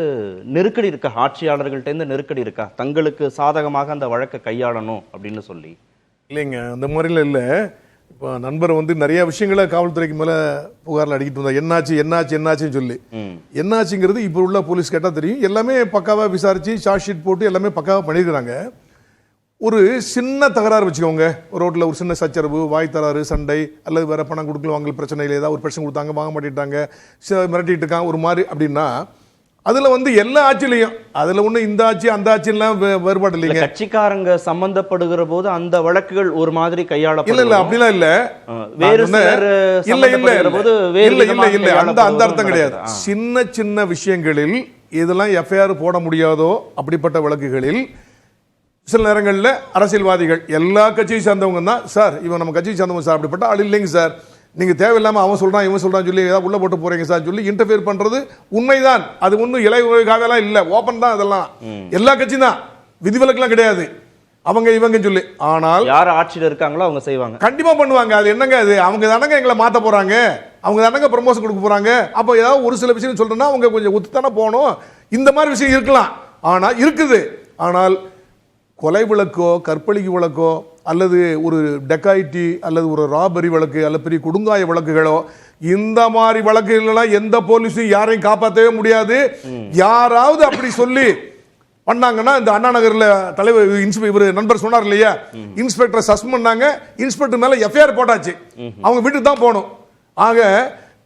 நெருக்கடி இருக்கா? ஆட்சியாளர்கள்ட்ட இருந்து நெருக்கடி இருக்கா? தங்களுக்கு சாதகமாக அந்த வழக்கை கையாளணும் அப்படின்னு சொல்லி. இல்லைங்க, அந்த முறையில் இல்லை. இப்போ நண்பர் வந்து நிறைய விஷயங்களை காவல்துறைக்கு மேலே புகாரில் அடிக்கிட்டு வந்தார். என்னாச்சுன்னு சொல்லி. என்னாச்சுங்கிறது இப்போ உள்ள போலீஸ் கேட்டால் தெரியும். எல்லாமே பக்காவாக விசாரித்து சார்ஜ் ஷீட் போட்டு எல்லாமே பக்காவாக பண்ணியிருக்கிறாங்க. ஒரு சின்ன தகராறு வச்சுக்கோங்க, ஒரு ரோட்டில் ஒரு சின்ன சச்சரவு, வாய் தராறு, சண்டை, அல்லது வேற பணம் கொடுக்கல வாங்கல் பிரச்சனை இல்லை, ஏதாவது ஒரு பிரச்சனை கொடுத்தாங்க, வாங்க மாட்டேட்டாங்க, மிரட்டிட்டு இருக்காங்க ஒரு மாதிரி அப்படின்னா, அதில் வந்து எல்லா ஆட்சியிலையும் அதில் ஒன்றும் இந்த ஆட்சி அந்த ஆட்சியெல்லாம் வேறுபாடு இல்லைங்க. கட்சிக்காரங்க சம்பந்தப்படுகிற போது அந்த வழக்குகள் ஒரு மாதிரி கையாளப்படும். இல்ல அப்படிலாம் இல்ல. வேறு இல்ல அந்த அர்த்தம் கிடையாது. சின்ன சின்ன விஷயங்களில் இதெல்லாம் எஃப்ஐஆர் போட முடியாதோ அப்படிப்பட்ட வழக்குகளில் சில நேரங்களில் அரசியல்வாதிகள் எல்லா கட்சியை சேர்ந்தவங்க தான், சார் இவன் நம்ம கட்சியை சேர்ந்தவங்க சார், அப்படிப்பட்ட ஆள் இல்லைங்க சார், நீங்க தேவையில்லாம அவன் சொல்றான் இவன் சொல்றான் சொல்லி ஏதாவது உள்ள போட்டு போறீங்க சார் சொல்லி இன்டர்ஃபியர் பண்றது உண்மைதான். அது ஒன்றும் இலைக்காவெல்லாம் இல்ல, ஓப்பன் தான். அதெல்லாம் எல்லா கட்சியும் தான், விதிவிலக்கெல்லாம் கிடையாது. அவங்க இவங்க சொல்லி, ஆனால் யார் ஆட்சியில் இருக்காங்களோ அவங்க செய்வாங்க, கண்டிப்பா பண்ணுவாங்க. அது என்னங்க, அது அவங்க தானங்க எங்களை மாத்த போறாங்க, அவங்க தானங்க ப்ரமோஷன் கொடுக்க போறாங்க. அப்போ ஏதாவது ஒரு சில விஷயம் சொல்றேன்னா அவங்க கொஞ்சம் ஒத்துத்தானே போகணும். இந்த மாதிரி விஷயம் இருக்கலாம், ஆனா இருக்குது. ஆனால் கொலை வழக்கோ கற்பழிக்கு வழக்கோ அல்லது ஒரு டெக்காயிட்டி அல்லது ஒரு ராபரி வழக்கு அல்லது பெரிய கொடுங்காய வழக்குகளோ, இந்த மாதிரி வழக்குகளெல்லாம் எந்த போலீஸும் யாரையும் காப்பாற்றவே முடியாது. யாராவது அப்படி சொல்லி பண்ணாங்கன்னா, இந்த அண்ணா நகர்ல தலைவர் இவர் நண்பர் சொன்னார் இல்லையா, இன்ஸ்பெக்டர் சஸ்பெண்ட் பண்ணாங்க, இன்ஸ்பெக்டர் மேல எஃப்ஐஆர் போட்டாச்சு, அவங்க வீட்டுக்கு தான் போகணும். ஆக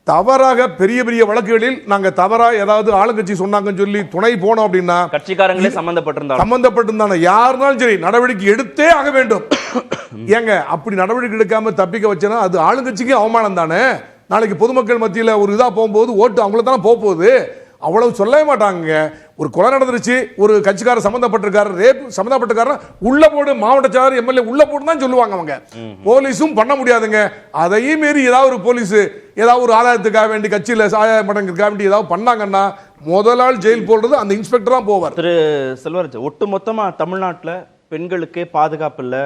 தவறாக பெரிய பெரிய வழக்குகளில் நாங்க தவறா ஏதாவது ஆளுங்கட்சி சொன்னாங்கன்னு சொல்லி துணை போனோம் அப்படின்னா, கட்சிக்காரங்களே சம்பந்தப்பட்டிருந்தாங்க யாருனாலும் சரி நடவடிக்கை எடுத்தே ஆக வேண்டும். ஏங்க அப்படி நடவடிக்கை எடுக்காம தப்பிக்க வச்சனா அது ஆளுங்கட்சிக்கு அவமானம் தானே. நாளைக்கு பொதுமக்கள் மத்தியில் ஒரு இதா போகும்போது ஓட்டு அவங்கள தானே போகுது. அவ்வளவு சொல்லவே மாட்டாங்க. ஒரு கொலை நடந்துருச்சு, ஒரு கட்சிக்காரர் சம்பந்தப்பட்டிருக்காரு, ரேப் சம்பந்தப்பட்டிருக்காரு, உள்ள போடு, மாவட்ட செயலாளர் எம்எல்ஏ உள்ள போடு தான் சொல்லுவாங்க அவங்க. போலீஸும் பண்ண முடியாதுங்க. அதையும் மீறி ஏதாவது ஒரு போலீஸ் ஏதாவது ஒரு ஆதாயத்துக்காக வேண்டி கட்சியில் ஆதாய மடங்குக்காக வேண்டி ஏதாவது பண்ணாங்கன்னா முதலாள் ஜெயில் போடுறது அந்த இன்ஸ்பெக்டர் தான் போவார். திரு செல்வராஜ், ஒட்டு மொத்தமா தமிழ்நாட்டில் பெண்களுக்கே பாதுகாப்பு இல்லை,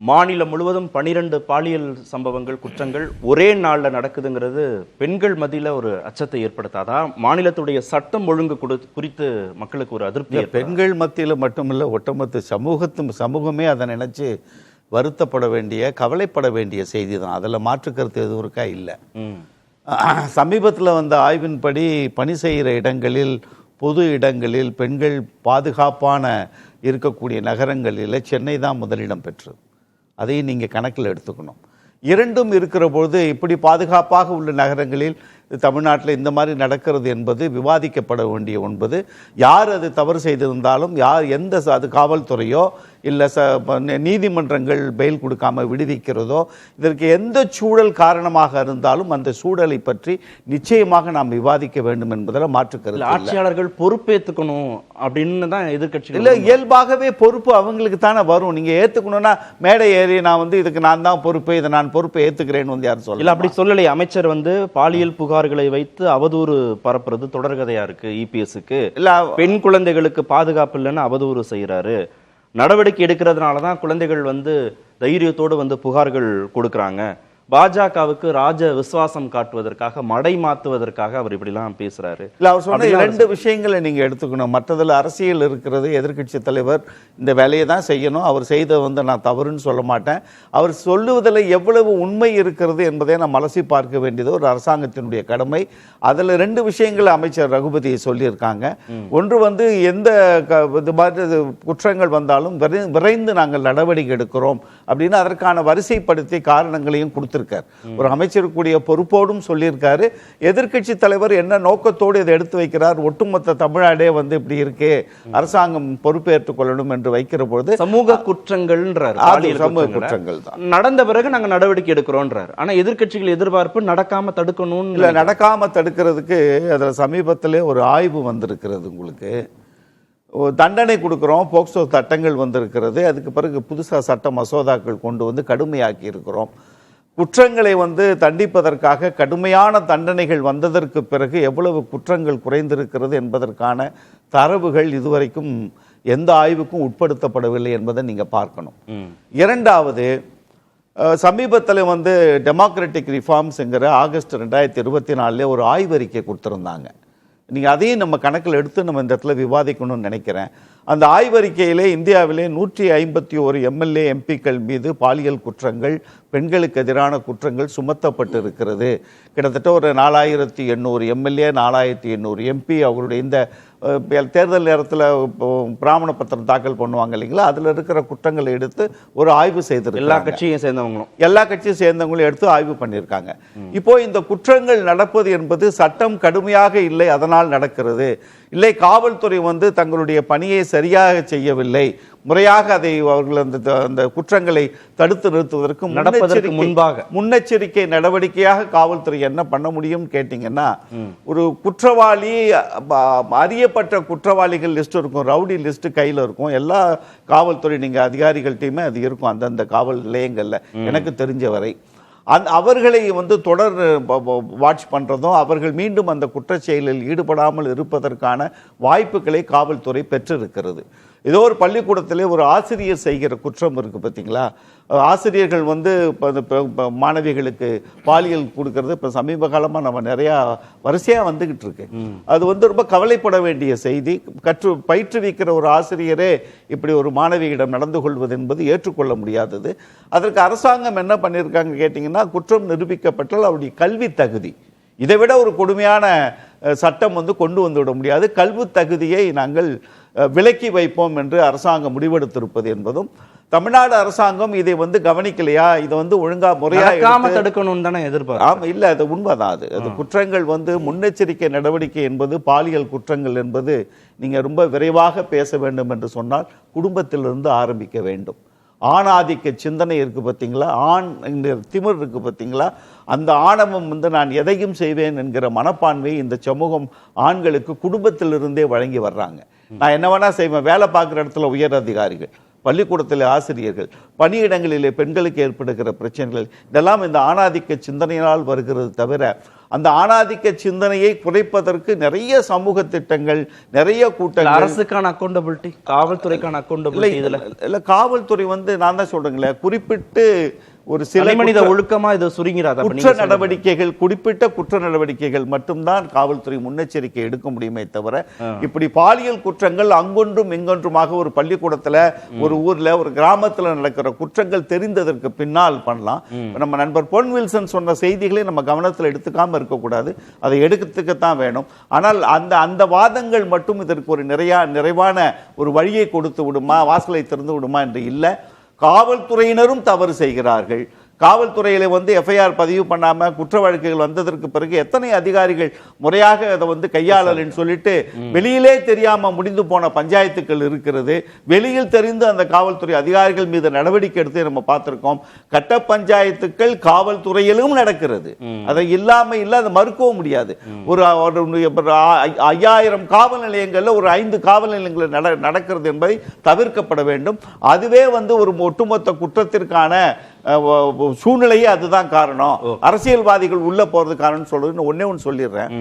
மாநிலம் முழுவதும் 12 பாலியல் சம்பவங்கள் குற்றங்கள் ஒரே நாளில் நடக்குதுங்கிறது பெண்கள் மத்தியில் ஒரு அச்சத்தை ஏற்படுத்தாதா? மாநிலத்துடைய சட்டம் ஒழுங்கு குறித்து மக்களுக்கு ஒரு அதிருப்தி? பெண்கள் மத்தியில் மட்டுமில்லை, ஒட்டுமொத்த சமூகமே அதை நினைச்சு வருத்தப்பட வேண்டிய கவலைப்பட வேண்டிய செய்தி தான். அதில் மாற்றுக்கருத்து எதுவும் இருக்கா? இல்லை. சமீபத்தில் வந்த ஆய்வின்படி பணி செய்கிற இடங்களில், பொது இடங்களில் பெண்கள் பாதுகாப்பான இருக்கக்கூடிய நகரங்களில் சென்னை தான் முதலிடம் பெற்றது. அதையும் நீங்கள் கணக்கில் எடுத்துக்கணும். இரண்டும் இருக்கிற பொழுது இப்படி பாதுகாப்பாக உள்ள நகரங்களில் தமிழ்நாட்டில் இந்த மாதிரி நடக்கிறது என்பது விவாதிக்கப்பட வேண்டிய ஒன்பது. யார் அது தவறு செய்திருந்தாலும், யார் எந்த அது காவல்துறையோ இல்லை நீதிமன்றங்கள் பெயில் கொடுக்காம விடுவிக்கிறதோ, இதற்கு எந்த சூழல் காரணமாக இருந்தாலும் அந்த சூழலை பற்றி நிச்சயமாக நாம் விவாதிக்க வேண்டும் என்பதில் மாற்றுக்கருத்து. ஆட்சியாளர்கள் பொறுப்பேற்றுக்கணும் அப்படின்னு தான் எதிர்கட்சிகள். இல்லை, இயல்பாகவே பொறுப்பு அவங்களுக்கு தானே வரும். நீங்கள் ஏற்றுக்கணும்னா மேடை ஏறி இதுக்கு நான் தான் பொறுப்பு, இதை நான் பொறுப்பை ஏற்றுக்கிறேன்னு யாரும் சொல்ல. இல்லை, அப்படி சொல்லலை. அமைச்சர் பாலியல் புகார்களை வைத்து அவதூறு பரப்புறது தொடர்கதையா இருக்கு. இபிஎஸ்க்கு இல்ல, பெண் குழந்தைகளுக்கு பாதுகாப்பு இல்லைன்னு அவதூறு செய்யறாரு. நடவடிக்கை எடுக்கிறதுனால தான் குழந்தைகள் தைரியத்தோடு புகார்கள் கொடுக்குறாங்க. பாஜகவுக்கு ராஜ விசுவாசம் காட்டுவதற்காக, மடை மாத்துவதற்காக அவர் இப்படிலாம் பேசுறாரு. இல்லை, அவர் சொன்ன 2 விஷயங்களை நீங்க எடுத்துக்கணும். மற்றதில் அரசியல் இருக்கிறது. எதிர்கட்சி தலைவர் இந்த வேலையை தான் செய்யணும். அவர் செய்த நான் தவறுன்னு சொல்ல மாட்டேன். அவர் சொல்லுவதில் எவ்வளவு உண்மை இருக்கிறது என்பதை நாம் அலசி பார்க்க வேண்டியது ஒரு அரசாங்கத்தினுடைய கடமை. அதில் 2 விஷயங்கள் அமைச்சர் ரகுபதி சொல்லியிருக்காங்க. ஒன்று எந்த இது மாதிரி குற்றங்கள் வந்தாலும் விரைந்து நாங்கள் நடவடிக்கை எடுக்கிறோம் அப்படின்னு அதற்கான வரிசைப்படுத்தி காரணங்களையும் கொடுத்து ஒரு அமைச்சருக்குரிய பொறுப்போடும் சொல்லியிருக்காரு. எதிர்கட்சி தலைவர் என்ன நோக்கத்தோடு இதை எடுத்து வைக்கிறார், ஒட்டுமொத்த தமிழ்நாடே இப்படி இருக்கு, அரசாங்கம் பொறுப்பேற்றுக் கொள்ளணும் என்று வைக்கிற பொழுது சமூக குற்றங்கள் தான் நடந்த பிறகு நாங்கள் நடவடிக்கை எடுக்கிறோன்றார். ஆனா எதிர்கட்சிகள் எதிர்பார்ப்பு நடக்காம தடுக்கணும். இல்ல, நடக்காம தடுக்கிறதுக்கு அதுல சமீபத்திலே ஒரு ஆய்வு வந்திருக்கிறது. உங்களுக்கு தண்டனை கொடுக்கிறோம், போக்சோ சட்டங்கள் வந்திருக்கிறது. அதுக்கு பிறகு புதுசா சட்ட மசோதாக்கள் கொண்டு கடுமையாக்கி இருக்கிறோம். குற்றங்களை தண்டிப்பதற்காக கடுமையான தண்டனைகள் வந்ததற்கு பிறகு எவ்வளவு குற்றங்கள் குறைந்திருக்கிறது என்பதற்கான தரவுகள் இதுவரைக்கும் எந்த ஆய்வுக்கும் உட்படுத்தப்படவில்லை என்பதை நீங்க பார்க்கணும். இரண்டாவது, சமீபத்தில் வந்து டெமோக்ராட்டிக் ரிஃபார்ம்ஸுங்கிற ஆகஸ்ட் 2024 ஒரு ஆய்வறிக்கை கொடுத்துருந்தாங்க. நீங்கள் அதையும் நம்ம கணக்கில் எடுத்து நம்ம இந்த இடத்துல விவாதிக்கணும்னு நினைக்கிறேன். அந்த ஆய்வறிக்கையிலே இந்தியாவிலே 151 எம்எல்ஏ எம்பிக்கள் மீது பாலியல் குற்றங்கள், பெண்களுக்கு எதிரான குற்றங்கள் சுமத்தப்பட்டு இருக்கிறது. கிட்டத்தட்ட ஒரு 4800 எம்எல்ஏ, 4800 எம்பி அவருடைய இந்த தேர்தல் நேரத்தில் பிராமண பத்திரம் தாக்கல் பண்ணுவாங்க இல்லைங்களா, அதில் இருக்கிற குற்றங்களை எடுத்து ஒரு ஆய்வு செய்திருக்காங்க. எல்லா கட்சியும் சேர்ந்தவங்களும் எடுத்து ஆய்வு பண்ணியிருக்காங்க. இப்போ இந்த குற்றங்கள் நடப்பது என்பது சட்டம் கடுமையாக இல்லை, அதனால் நடக்கிறது. இல்லை, காவல்துறை வந்து தங்களுடைய பணியை சரியாக செய்யவில்லை, முறையாக அதை அவர்கள் அந்த குற்றங்களை தடுத்து நிறுத்துவதற்கு முன்னெச்சரிக்கை நடவடிக்கையாக காவல்துறை என்ன பண்ண முடியும் கேட்டீங்கன்னா, ஒரு குற்றவாளி, அறியப்பட்ட குற்றவாளிகள் லிஸ்ட் இருக்கும், ரவுடி லிஸ்ட் கையில் இருக்கும். எல்லா காவல்துறை நீங்க அதிகாரிகள்ட்டையுமே அது இருக்கும் அந்தந்த காவல் நிலையங்கள்ல எனக்கு தெரிஞ்ச வரை. அவர்களை வந்து தொடர் வாட்ச் பண்ணுறதும், அவர்கள் மீண்டும் அந்த குற்றச்செயலில் ஈடுபடாமல் இருப்பதற்கான வாய்ப்புகளை காவல்துறை பெற்றிருக்கிறது. ஏதோ ஒரு பள்ளிக்கூடத்திலே ஒரு ஆசிரியர் செய்கிற குற்றம் இருக்குது பார்த்தீங்களா, ஆசிரியர்கள் வந்து மாணவிகளுக்கு பாலியல் கொடுக்கறது இப்போ சமீப காலமாக நம்ம நிறையா வரிசையாக வந்துக்கிட்டு இருக்கு. அது வந்து ரொம்ப கவலைப்பட வேண்டிய செய்தி. பயிற்றுவிக்கிற ஒரு ஆசிரியரே இப்படி ஒரு மாணவியிடம் நடந்து கொள்வது என்பது ஏற்றுக்கொள்ள முடியாதது. அதற்கு அரசாங்கம் என்ன பண்ணியிருக்காங்க கேட்டிங்கன்னா, குற்றம் நிரூபிக்கப்பட்டால் அவருடைய கல்வி தகுதி, இதை விட ஒரு கொடுமையான சட்டம் வந்து கொண்டு வந்துவிட முடியாது, கல்வி தகுதியை நாங்கள் விலக்கி வைப்போம் என்று அரசாங்கம் முடிவெடுத்திருப்பது என்பதும், தமிழ்நாடு அரசாங்கம் இதை வந்து கவனிக்கலையா, இதை வந்து ஒழுங்கா முறையா தடுக்கணும் தானே எதிர்பார்க்க. இல்ல, அது உண்மைதான். அது குற்றங்கள் வந்து முன்னெச்சரிக்கை நடவடிக்கை என்பது, பாலியல் குற்றங்கள் என்பது நீங்க ரொம்ப விரைவாக பேச வேண்டும் என்று சொன்னால் குடும்பத்திலிருந்து ஆரம்பிக்க வேண்டும். ஆணாதிக்க சிந்தனை இருக்கு பார்த்தீங்களா, ஆண் திமிர் இருக்கு பார்த்தீங்களா, அந்த ஆணவம் வந்து நான் எதையும் செய்வேன் என்கிற மனப்பான்மை இந்த சமூகம் ஆண்களுக்கு குடும்பத்திலிருந்தே வழங்கி வர்றாங்க. நான் என்ன வேணா செய்வேன், வேலை பார்க்குற இடத்துல உயர் அதிகாரிகள், பள்ளிக்கூடத்தில் ஆசிரியர்கள், பணியிடங்களிலே பெண்களுக்கு ஏற்படுகிற பிரச்சனைகள், இதெல்லாம் இந்த ஆணாதிக்க சிந்தனையினால் வருகிறது. தவிர அந்த ஆணாதிக்க சிந்தனையை குறைப்பதற்கு நிறைய சமூக திட்டங்கள், நிறைய கூட்டங்கள், அரசுக்கான அக்கௌண்டபிலிட்டி, காவல்துறைக்கான அக்கௌண்டபிலிட்டி, இல்ல காவல்துறை வந்து நான் தான் சொல்றேங்களே, குறிப்பிட்டு ஒரு சில மனித ஒழுக்கமா இது சுருங்கிறாத குற்ற நடவடிக்கைகள், குறிப்பிட்ட குற்ற நடவடிக்கைகள் மட்டும்தான் காவல்துறை முன்னெச்சரிக்கை எடுக்க முடியுமே தவிர, இப்படி பாலியல் குற்றங்கள் அங்கொன்றும் இங்கொன்றுமாக ஒரு பள்ளிக்கூடத்துல, ஒரு ஊர்ல, ஒரு கிராமத்துல நடக்கிற குற்றங்கள் தெரிந்ததற்கு பின்னால் பண்ணலாம். நம்ம நண்பர் பொன் வில்சன் சொன்ன செய்திகளை நம்ம கவனத்தில் எடுத்துக்காம இருக்கக்கூடாது, அதை எடுத்துக்கத்தான் வேணும். ஆனால் அந்த வாதங்கள் மட்டும் இதற்கு ஒரு நிறைவான ஒரு வழியை கொடுத்து விடுமா, வாசலை திறந்து விடுமா என்று இல்லை. காவல்துறையினரும் தவறு செய்கிறார்கள். காவல்துறையில வந்து எஃப்ஐஆர் பதிவு பண்ணாம குற்ற வழக்குகள் வந்ததற்கு பிறகு எத்தனை அதிகாரிகள் முறையாக அதை வந்து கையாளலன்னு சொல்லிட்டு வெளியிலே தெரியாம முடிந்து போன பஞ்சாயத்துக்கள் இருக்கிறது. வெளியில் தெரிந்து அந்த காவல்துறை அதிகாரிகள் மீது நடவடிக்கை எடுத்து நம்ம பார்த்திருக்கோம். கட்ட பஞ்சாயத்துக்கள் காவல்துறையிலும் நடக்கிறது, அதை இல்லாம இல்ல, அதை மறுக்கவும் முடியாது. ஒரு 5000 காவல் நிலையங்கள்ல ஒரு 5 காவல் நிலையங்கள் நடக்கிறது என்பதை தவிர்க்கப்பட வேண்டும். அதுவே வந்து ஒரு ஒட்டுமொத்த குற்றத்திற்கான சூழ்நிலையே அதுதான் காரணம். அரசியல்வாதிகள் உள்ள போறது காரணம் சொல்றது ஒன்னே ஒன்று சொல்லிடுறேன்.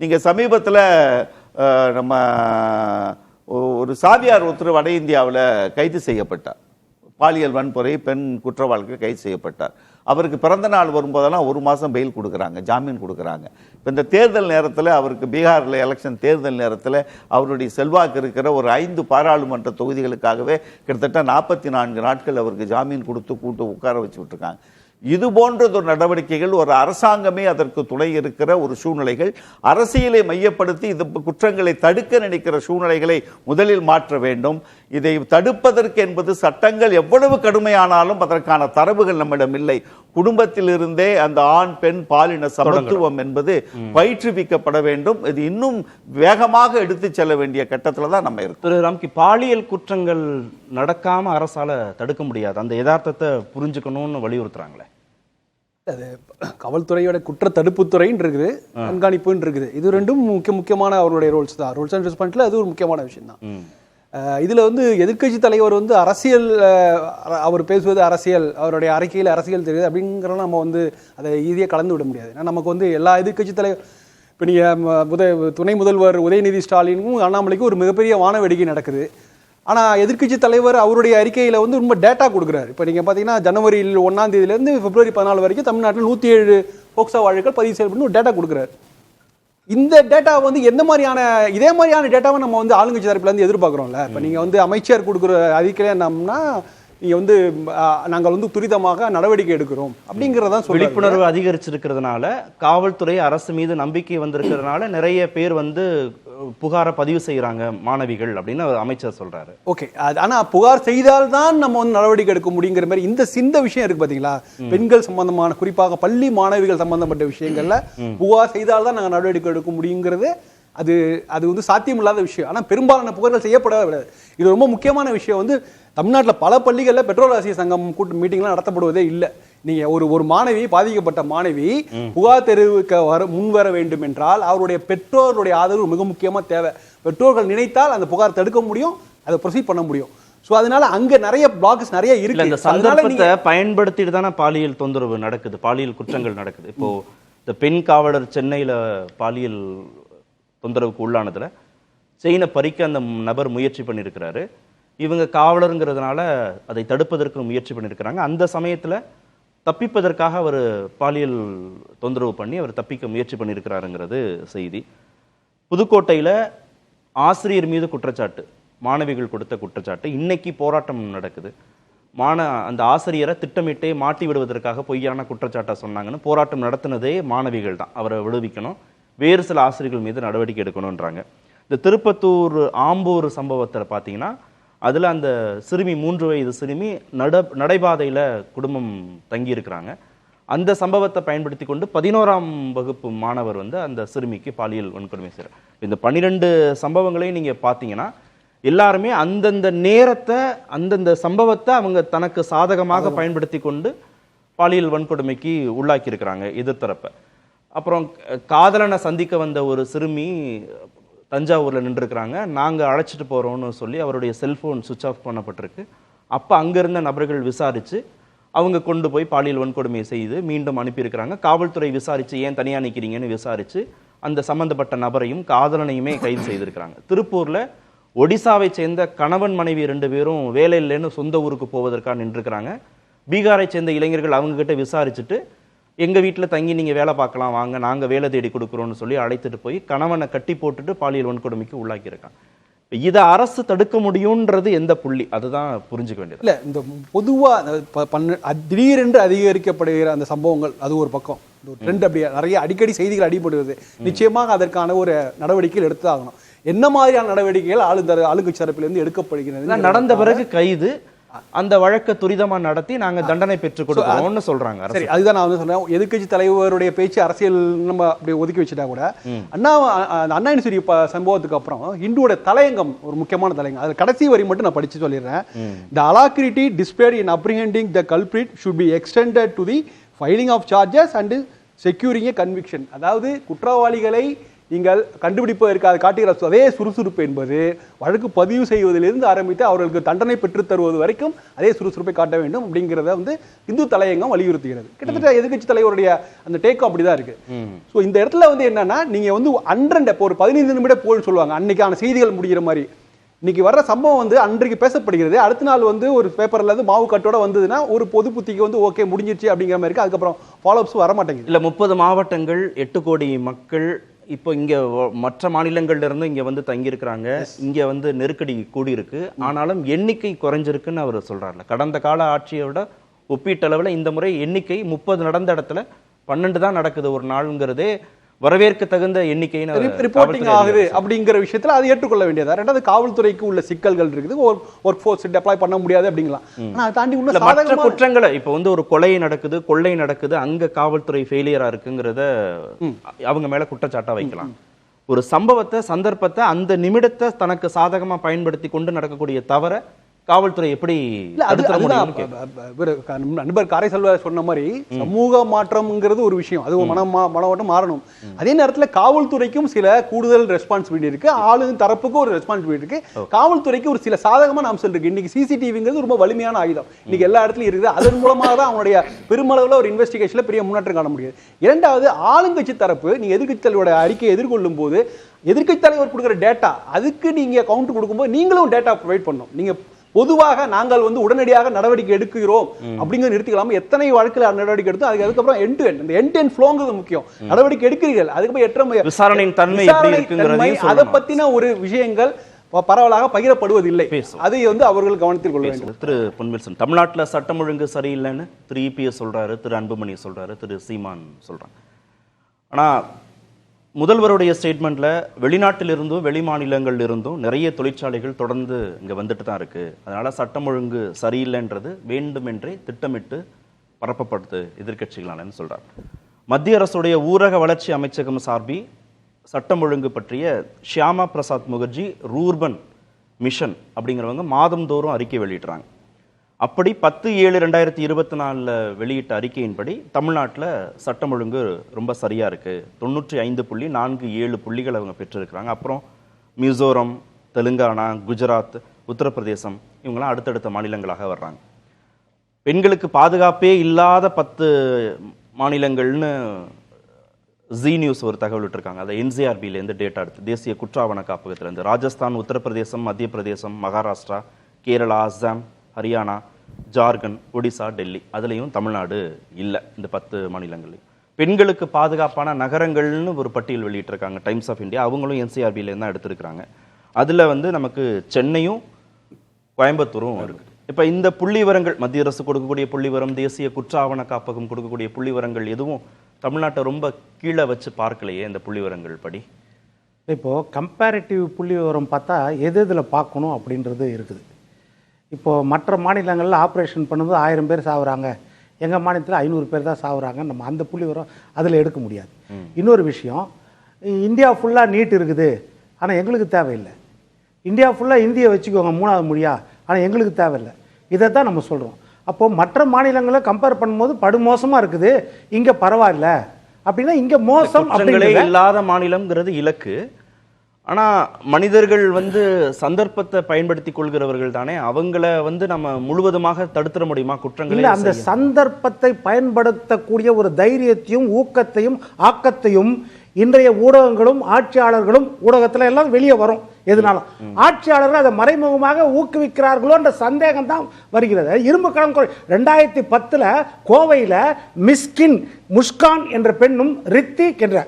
நீங்க சமீபத்தில் நம்ம ஒரு சாதியார் ஒருத்தர் வட இந்தியாவில் கைது செய்யப்பட்டார். பாலியல் வன்முறை பெண் குற்றவாளிகள் கைது செய்யப்பட்டார். அவருக்கு பிறந்த நாள் வரும்போதெல்லாம் 1 மாதம் பெயில் கொடுக்குறாங்க, ஜாமீன் கொடுக்குறாங்க. இப்போ இந்த தேர்தல் நேரத்தில் அவருக்கு பீகாரில் எலெக்ஷன் தேர்தல் நேரத்தில் அவருடைய செல்வாக்கு இருக்கிற ஒரு 5 பாராளுமன்ற தொகுதிகளுக்காகவே கிட்டத்தட்ட 44 நாட்கள் அவருக்கு ஜாமீன் கொடுத்து உட்கார வச்சு விட்டுருக்காங்க. இது போன்றதொரு நடவடிக்கைகள், ஒரு அரசாங்கமே அதற்கு துணை இருக்கிற ஒரு சூழ்நிலைகள், அரசியலை மையப்படுத்தி இந்த குற்றங்களை தடுக்க நினைக்கிற சூழ்நிலைகளை முதலில் மாற்ற வேண்டும். இதை தடுப்பதற்கு என்பது சட்டங்கள் எவ்வளவு கடுமையானாலும் அதற்கான தரவுகள் நம்மிடம் இல்லை. குடும்பத்திலிருந்தே அந்த ஆண் பெண் பாலின சமத்துவம் என்பது பயிற்றுவிக்கப்பட வேண்டும். இது இன்னும் வேகமாக எடுத்து செல்ல வேண்டிய கட்டத்தில் தான் நம்ம இருக்கோம். திரு ராம்கி, பாலியல் குற்றங்கள் நடக்காம அரசால தடுக்க முடியாது, அந்த யதார்த்தத்தை புரிஞ்சுக்கணும்னு வலியுறுத்துறாங்களே. அது காவல்துறையோட குற்ற தடுப்புத்துறைன்னு இருக்குது, கண்காணிப்புன்னு இருக்குது. இது ரெண்டும் முக்கியமான அவருடைய ரோல்ஸ் தான். ரோல்ஸ் அண்ட் ரெஸ்பான்ஸ்ல அது ஒரு முக்கியமான விஷயம் தான். இதுல வந்து எதிர்க்கட்சி தலைவர் வந்து அரசியல், அவர் பேசுவது அரசியல், அவருடைய அறிக்கையில் அரசியல் தெரியுது அப்படிங்கிறத நம்ம வந்து அதை ஈஸியாக கலந்து விட முடியாது. ஏன்னா நமக்கு வந்து எல்லா எதிர்க்கட்சி தலைவர், இப்போ நீங்கள் துணை முதல்வர் உதயநிதி ஸ்டாலினுக்கும் அண்ணாமலைக்கும் ஒரு மிகப்பெரிய வான வேடிக்கை நடக்குது. ஆனால் எதிர்க்கட்சி தலைவர் அவருடைய அறிக்கையில் வந்து ரொம்ப டேட்டா கொடுக்குறாரு. இப்போ நீங்கள் பார்த்தீங்கன்னா ஜனவரி 1ஆம் தேதியிலேருந்து பிப்ரவரி 14 வரைக்கும் தமிழ்நாட்டில் 107 போக்சோ வழக்குகள் பதிவு செய்யப்பட்டு ஒரு டேட்டா கொடுக்குறாரு. இந்த டேட்டா வந்து எந்த மாதிரியான இதே மாதிரியான டேட்டாவை நம்ம வந்து ஆளுங்கட்சி தரப்புலேருந்து எதிர்பார்க்குறோம்ல. இப்போ நீங்கள் வந்து அமைச்சர் கொடுக்குற அறிக்கையில் என்னம்னா நீங்கள் வந்து நாங்கள் வந்து துரிதமாக நடவடிக்கை எடுக்கிறோம் அப்படிங்கிறதான் விழிப்புணர்வு அதிகரிச்சிருக்கிறதுனால, காவல்துறை அரசு மீது நம்பிக்கை வந்திருக்கிறதுனால நிறைய பேர் வந்து புகாரை பதிவு செய்யறாங்க மாணவிகள் அப்படின்னு அமைச்சர் சொல்றாரு. ஓகே, ஆனா புகார் செய்தால்தான் நம்ம வந்து நடவடிக்கை எடுக்க முடியுங்கிற மாதிரி இந்த விஷயம் இருக்கு பாத்தீங்களா. பெண்கள் சம்பந்தமான, குறிப்பாக பள்ளி மாணவிகள் சம்பந்தப்பட்ட விஷயங்கள்ல புகார் செய்தால்தான் நாங்கள் நடவடிக்கை எடுக்க முடியுங்கிறது அது வந்து சாத்தியமில்லாத விஷயம். ஆனால் பெரும்பாலான புகார்கள் செய்யப்படவே விடாது. இது ரொம்ப முக்கியமான விஷயம். வந்து தமிழ்நாட்டில் பல பள்ளிகளில் பெட்ரோல் ஆசிரியர் சங்கம் மீட்டிங்லாம் நடத்தப்படுவதே இல்லை. நீங்க ஒரு மாணவி, பாதிக்கப்பட்ட மாணவி புகார் தெரிவிக்க முன்வர வேண்டும் என்றால் அவருடைய பெற்றோருடைய ஆதரவு மிக முக்கியமா தேவை. பெற்றோர்கள் நினைத்தால் அந்த புகார் தடுக்க முடியும், அதை ப்ரொசீட் பண்ண முடியும். ஸோ அதனால அங்க நிறைய பிளாக்ஸ் நிறைய இருக்கு. இந்த சந்தர்ப்பத்தை பயன்படுத்திட்டு தானே பாலியல் தொந்தரவு நடக்குது, பாலியல் குற்றங்கள் நடக்குது. இப்போ இந்த பெண் காவலர் சென்னையில பாலியல் தொந்தரவுக்கு உள்ளானதுல செயினை பறிக்க அந்த நபர் முயற்சி பண்ணியிருக்கிறாரு. இவங்க காவலருங்கிறதுனால அதை தடுப்பதற்கு முயற்சி பண்ணியிருக்கிறாங்க. அந்த சமயத்துல தப்பிப்பதற்காக அவர் பாலியல் தொந்தரவு பண்ணி அவர் தப்பிக்க முயற்சி பண்ணியிருக்கிறாருங்கிறது செய்தி. புதுக்கோட்டையில ஆசிரியர் மீது குற்றச்சாட்டு, மாணவிகள் கொடுத்த குற்றச்சாட்டு. இன்னைக்கு போராட்டம் நடக்குது. அந்த ஆசிரியரை திட்டமிட்டே மாட்டி விடுவதற்காக பொய்யான குற்றச்சாட்டை சொன்னாங்கன்னு போராட்டம் நடத்தினதே மாணவிகள் தான். அவரை விடுவிக்கணும், வேறு சில ஆசிரியர்கள் மீது நடவடிக்கை எடுக்கணும்ன்றாங்க. இந்த திருப்பத்தூர் ஆம்பூர் சம்பவத்தில் பார்த்தீங்கன்னா அதில் அந்த சிறுமி 3 வயது சிறுமி நடைபாதையில் குடும்பம் தங்கியிருக்கிறாங்க. அந்த சம்பவத்தை பயன்படுத்தி கொண்டு 11ஆம் வகுப்பு மாணவர் வந்து அந்த சிறுமிக்கு பாலியல் வன்கொடுமை செய்கிறார். இந்த 12 சம்பவங்களையும் நீங்கள் பார்த்தீங்கன்னா எல்லாருமே அந்தந்த நேரத்தை, அந்தந்த சம்பவத்தை அவங்க தனக்கு சாதகமாக பயன்படுத்தி கொண்டு பாலியல் வன்கொடுமைக்கு உள்ளாக்கி இருக்கிறாங்க எதிர்த்தரப்பை. அப்புறம் காதலனை சந்திக்க வந்த ஒரு சிறுமி தஞ்சாவூர்ல நின்றுருக்கிறாங்க. நாங்கள் அழைச்சிட்டு போறோம்னு சொல்லி அவருடைய செல்போன் சுவிட்ச் ஆஃப் பண்ணப்பட்டிருக்கு. அப்போ அங்க இருந்த நபர்கள் விசாரிச்சு அவங்க கொண்டு போய் பாலியல் வன்கொடுமையை செய்து மீண்டும் அனுப்பியிருக்கிறாங்க. காவல்துறை விசாரிச்சு ஏன் தனியா நிற்கிறீங்கன்னு விசாரிச்சு அந்த சம்பந்தப்பட்ட நபரையும் காதலனையுமே கைது செய்திருக்கிறாங்க. திருப்பூர்ல ஒடிசாவை சேர்ந்த கணவன் மனைவி 2 பேரும் வேலை இல்லைன்னு சொந்த ஊருக்கு போவதற்காக நின்றுருக்கிறாங்க. பீகாரை சேர்ந்த இளைஞர்கள் அவங்க கிட்ட விசாரிச்சுட்டு எங்க வீட்டில் தங்கி நீங்க வேலை பார்க்கலாம் வாங்க, நாங்க வேலை தேடி கொடுக்குறோம்னு சொல்லி அழைத்துட்டு போய் கணவனை கட்டி போட்டுட்டு பாலியல் வன்கொடுமைக்கு உள்ளாக்கி இருக்காங்க. இதை அரசு தடுக்க முடியும்ன்றது எந்த புள்ளி, அதுதான் புரிஞ்சுக்க வேண்டியது. இல்ல, இந்த பொதுவா திடீரென்று அதிகரிக்கப்படுகிற அந்த சம்பவங்கள் அது ஒரு பக்கம், ட்ரெண்ட் அப்படியே நிறைய அடிக்கடி செய்திகள் அடிபடுவது, நிச்சயமாக அதற்கான ஒரு நடவடிக்கைகள் எடுத்து ஆகணும். என்ன மாதிரியான நடவடிக்கைகள் ஆளுங்கட்சி தரப்பிலிருந்து எடுக்கப்படுகிறது? நடந்த பிறகு கைது, அந்த வழக்கை துரிதமா நடத்தி நாங்க தண்டனை பெற்றுக் கொடுக்கிறோம்னு சொல்றாங்க. சரி, அதுதான் நான் வந்து சொல்றேன். எதிர்க்கட்சி தலைவருடைய பேச்சு அரசியல் நம்ம அப்படி ஒதுக்கி வச்சுட்டா கூட அண்ணா யூனிவர்சிட்டி சம்பவத்துக்கு அப்புறம் இந்துவோட தலையங்கம் ஒரு முக்கியமான தலையங்கம். அது கடைசி வரி மட்டும் நான் படிச்சு சொல்லிடுறேன். The alacrity displayed in apprehending the culprit should be extended to the filing of charges and securing a conviction. அதாவது குற்றவாளிகளை நீங்கள் கண்டுபிடிப்பதற்காக காட்டுகிற அதே சுறுசுறுப்பு என்பது வழக்கு பதிவு செய்வதிலிருந்து ஆரம்பித்து அவர்களுக்கு தண்டனை பெற்றுத் தருவது வரைக்கும் அதே சுறுசுறுப்பை காட்ட வேண்டும் அப்படிங்கிறத வந்து இந்து தலையங்கம் வலியுறுத்துகிறது. கிட்டத்தட்ட எதிர்க்கட்சி தலைவருடைய அந்த டேக் அப்படிதான் இருக்கு. ஸோ இந்த இடத்துல வந்து என்னன்னா, நீங்க வந்து ஒரு 15 நிமிட போல் சொல்லுவாங்க அன்னைக்கான செய்திகள் முடிகிற மாதிரி. இன்னைக்கு வர்ற சம்பவம் வந்து அன்றைக்கு பேசப்படுகிறது, அடுத்த நாள் வந்து ஒரு பேப்பர்ல இருந்து மாவு கட்டோட வந்ததுன்னா ஒரு பொது புத்திக்கு வந்து ஓகே முடிஞ்சிருச்சு அப்படிங்கிற மாதிரி இருக்கு. அதுக்கப்புறம் ஃபாலோஅப்ஸ் வர மாட்டேங்குது. இல்ல 30 மாவட்டங்கள் 8 கோடி மக்கள் இப்போ இங்க மற்ற மாநிலங்கள்ல இருந்து இங்க வந்து தங்கி இருக்கிறாங்க. இங்க வந்து நெருக்கடி கூடி இருக்கு, ஆனாலும் எண்ணிக்கை குறைஞ்சிருக்குன்னு அவர் சொல்றாருல. கடந்த கால ஆட்சியை விட ஒப்பீட்டளவுல இந்த முறை எண்ணிக்கை 30 நடந்த இடத்துல 12 தான் நடக்குது ஒரு நாளுங்கிறதே வரவேற்க தகுந்த எண்ணிக்கைன்னு ரிப்போர்ட்டிங் ஆகுது அப்படிங்கிற விஷயத்துல அது ஏற்றுக்கொள்ள வேண்டியதா. ரெண்டாவது காவல்துறைக்கு உள்ள சிக்கல்கள் இருக்குது, ஒர்க் ஃபோர்ஸ் டெப்ளாய் பண்ண முடியாது அப்படிங்கலாம். ஆனா அதை தாண்டி உள்ள மற்ற குற்றங்களை இப்போ வந்து ஒரு கொலை நடக்குது, கொள்ளை நடக்குது, அங்க காவல்துறை ஃபெயிலியரா இருக்குங்கிறத அவங்க மேல குற்றச்சாட்டா வைக்கலாம். ஒரு சம்பவத்தை, சந்தர்ப்பத்தை, அந்த நிமிடத்தை தனக்கு சாதகமா பயன்படுத்தி கொண்டு நடக்கக்கூடிய தவற காவல்துறை எப்படி இல்ல அது தடுத்துட அதுதான் முடியும்னு கேக்குறேன். இவரு நண்பர் காரை செல்வ சொன்ன மாதிரி சமூக மாற்றம்ங்கிறது ஒரு விஷயம், அது ஒரு மனோட்டம் மாறணும். அதே நேரத்தில் காவல்துறைக்கும் சில கூடுதல் ரெஸ்பான்சிபிலிட்டி இருக்கு, ஆளுங்க தரப்புக்கும் ஒரு ரெஸ்பான்சிபிலிட்டி இருக்கு, காவல்துறைக்கு ஒரு சில சாதகமான அம்சம் இருக்கு. இன்னைக்கு சிசிடிவிங்கிறது ரொம்ப வலிமையான ஆயுதம், இன்னைக்கு எல்லா இடத்துலயும் இருக்குது. அதன் மூலமாக தான் அவனுடைய பெருமளவில் ஒரு இன்வெஸ்டிகேஷன்ல பெரிய முன்னேற்றம் காண முடியாது. இரண்டாவது, ஆளுங்கட்சி தரப்பு நீங்க எதிர்க்கட்சி தலைவரோட அறிக்கையை எதிர்கொள்ளும் போது எதிர்க்கட்சி தலைவர் கொடுக்குற டேட்டா அதுக்கு நீங்க கவுண்ட் கொடுக்கும்போது நீங்களும் டேட்டா ப்ரொவைட் பண்ணணும். நீங்க பொதுவாக நாங்கள் உடனடியாக நடவடிக்கை எடுக்கிறோம் அப்படிங்கிறது நிறுத்திக்கலாம். எத்தனை வழக்கில் நடவடிக்கை எடுத்து அதுக்கப்புறம் எண்ட் டு எண்ட் இந்த எண்ட் டு எண்ட் ஃப்ளோங்கிறது முக்கியம். நடவடிக்கை எடுக்கிறீர்கள், அதுக்கப்புறம் விசாரணையின் தன்மை எப்படி இருக்குங்கிறதையும் அதை சொல்லணும். பத்தின ஒரு விஷயங்கள் பரவலாக பகிரப்படுவதில்லை, அதை அவர்கள் கவனத்தில் கொள்ள வேண்டும். திரு பொன்வில்சன், தமிழ்நாட்டில் சட்டம் ஒழுங்கு சரியில்லைன்னு திரு இபிஎஸ் சொல்றாரு, திரு அன்புமணி சொல்றாரு, திரு சீமான் சொல்றாங்க. ஆனா முதல்வருடைய ஸ்டேட்மெண்ட்ல வெளிநாட்டில் இருந்தும் வெளி மாநிலங்கள் இருந்தும் நிறைய தொழிற்சாலைகள் தொடர்ந்து இங்க வந்துட்டு தான் இருக்கு, அதனால சட்டம் ஒழுங்கு சரியில்லைன்றது வேண்டுமென்றே திட்டமிட்டு பரப்பப்படுது எதிர்க்கட்சிகளானு சொல்றார். மத்திய அரசுடைய ஊரக வளர்ச்சி அமைச்சகம் சார்பி சட்டம் ஒழுங்கு பற்றிய ஷியாமா பிரசாத் முகர்ஜி ரூர்பன் மிஷன் அப்படிங்கிறவங்க மாதந்தோறும் அறிக்கை வெளியிடுறாங்க. அப்படி 10/7/2024 வெளியிட்ட அறிக்கையின்படி தமிழ்நாட்டில் சட்டம் ஒழுங்கு ரொம்ப சரியா இருக்கு, 95.47 புள்ளிகள் அவங்க பெற்றிருக்கிறாங்க. அப்புறம் மிசோரம், தெலுங்கானா, குஜராத், உத்தரப்பிரதேசம் இவங்கெல்லாம் அடுத்தடுத்த மாநிலங்களாக வர்றாங்க. பெண்களுக்கு பாதுகாப்பே இல்லாத 10 மாநிலங்கள்னு ஜி நியூஸ் ஒரு தகவல் விட்டுருக்காங்க. அதை என்சிஆர்பியிலேருந்து டேட்டா எடுத்து, தேசிய குற்றாவண காப்பகத்திலேருந்து ராஜஸ்தான், உத்தரப்பிரதேசம், மத்திய பிரதேசம், மகாராஷ்டிரா, கேரளா, அஸ்ஸாம், ஹரியானா, ஜார்க்கண்ட், ஒடிசா, டெல்லி, அதுலேயும் தமிழ்நாடு இல்லை. இந்த 10 மாநிலங்கள்லையும் பெண்களுக்கு பாதுகாப்பான நகரங்கள்னு ஒரு பட்டியல் வெளியிட்டிருக்காங்க டைம்ஸ் ஆஃப் இந்தியா, அவங்களும் என்சிஆர்பியிலேருந்து தான் எடுத்திருக்கிறாங்க. அதில் நமக்கு சென்னையும் கோயம்புத்தூரும் இருக்குது. இப்போ இந்த புள்ளி விவரங்கள், மத்திய அரசு கொடுக்கக்கூடிய புள்ளி விவரம், தேசிய குற்றாவண காப்பகம் கொடுக்கக்கூடிய புள்ளி விவரங்கள் எதுவும் தமிழ்நாட்டை ரொம்ப கீழே வச்சு பார்க்கலையே இந்த புள்ளி விவரங்கள் படி. இப்போது கம்பேரிட்டிவ் புள்ளி விவரம் பார்த்தா எது இதில் பார்க்கணும் அப்படின்றது இருக்குது. இப்போது மற்ற மாநிலங்களில் ஆப்ரேஷன் பண்ணும்போது 1000 பேர் சாகுறாங்க, எங்கள் மாநிலத்தில் 500 பேர் தான் சாகுறாங்க, நம்ம அந்த புள்ளி விவரம் அதில் எடுக்க முடியாது. இன்னொரு விஷயம், இந்தியா ஃபுல்லாக நீட் இருக்குது ஆனால் எங்களுக்கு தேவையில்லை, இந்தியா ஃபுல்லாக இந்தியை வச்சுக்கோங்க 3வது மொழியா ஆனால் எங்களுக்கு தேவையில்லை, இதை தான் நம்ம சொல்கிறோம். அப்போது மற்ற மாநிலங்களை கம்பேர் பண்ணும்போது படுமோசமாக இருக்குது, இங்கே பரவாயில்ல அப்படின்னா இங்கே மோசம் இல்லாத மாநிலம்ங்கிறது இலக்கு. ஆனா மனிதர்கள் சந்தர்ப்பத்தை பயன்படுத்தி கொள்கிறவர்கள் தானே, அவங்கள நம்ம முழுவதுமாக தடுத்துட முடியுமா குற்றங்கள்? இல்ல, அந்த சந்தர்ப்பத்தை பயன்படுத்தக்கூடிய ஒரு தைரியத்தையும் ஊக்கத்தையும் ஆக்கத்தையும் இன்றைய ஊடகங்களும் ஆட்சியாளர்களும் ஊடகத்துல எல்லாம் வெளியே வரும். எதுனாலும் ஆட்சியாளர்கள் அதை மறைமுகமாக ஊக்குவிக்கிறார்களோ என்ற சந்தேகம் தான் வருகிறது. இரும்பு கலம் 2010 கோவையில் முஸ்கான் என்ற பெண்ணும் ரித்திக் என்ற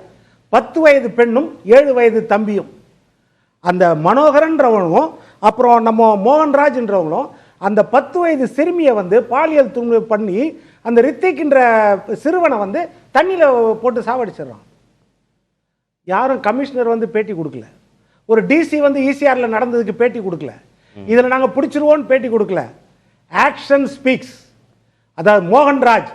10 வயது பெண்ணும் 7 வயது தம்பியும், அந்த மனோகரன்றவனும் அப்புறம் நம்ம மோகன்ராஜ்ன்றவங்களும் அந்த 10 வயது சிறுமியை பாலியல் துன்பு பண்ணி அந்த ரித்திக்ன்ற சிறுவனை தண்ணியில் போட்டு சாவடிச்சிடறான். யாரும் கமிஷனர் பேட்டி கொடுக்கல, ஒரு டிசி ஈசிஆர்ல நடந்ததுக்கு பேட்டி கொடுக்கல, இதில் நாங்கள் பிடிச்சிருவோன்னு பேட்டி கொடுக்கல. Action speaks. அதாவது மோகன்ராஜ்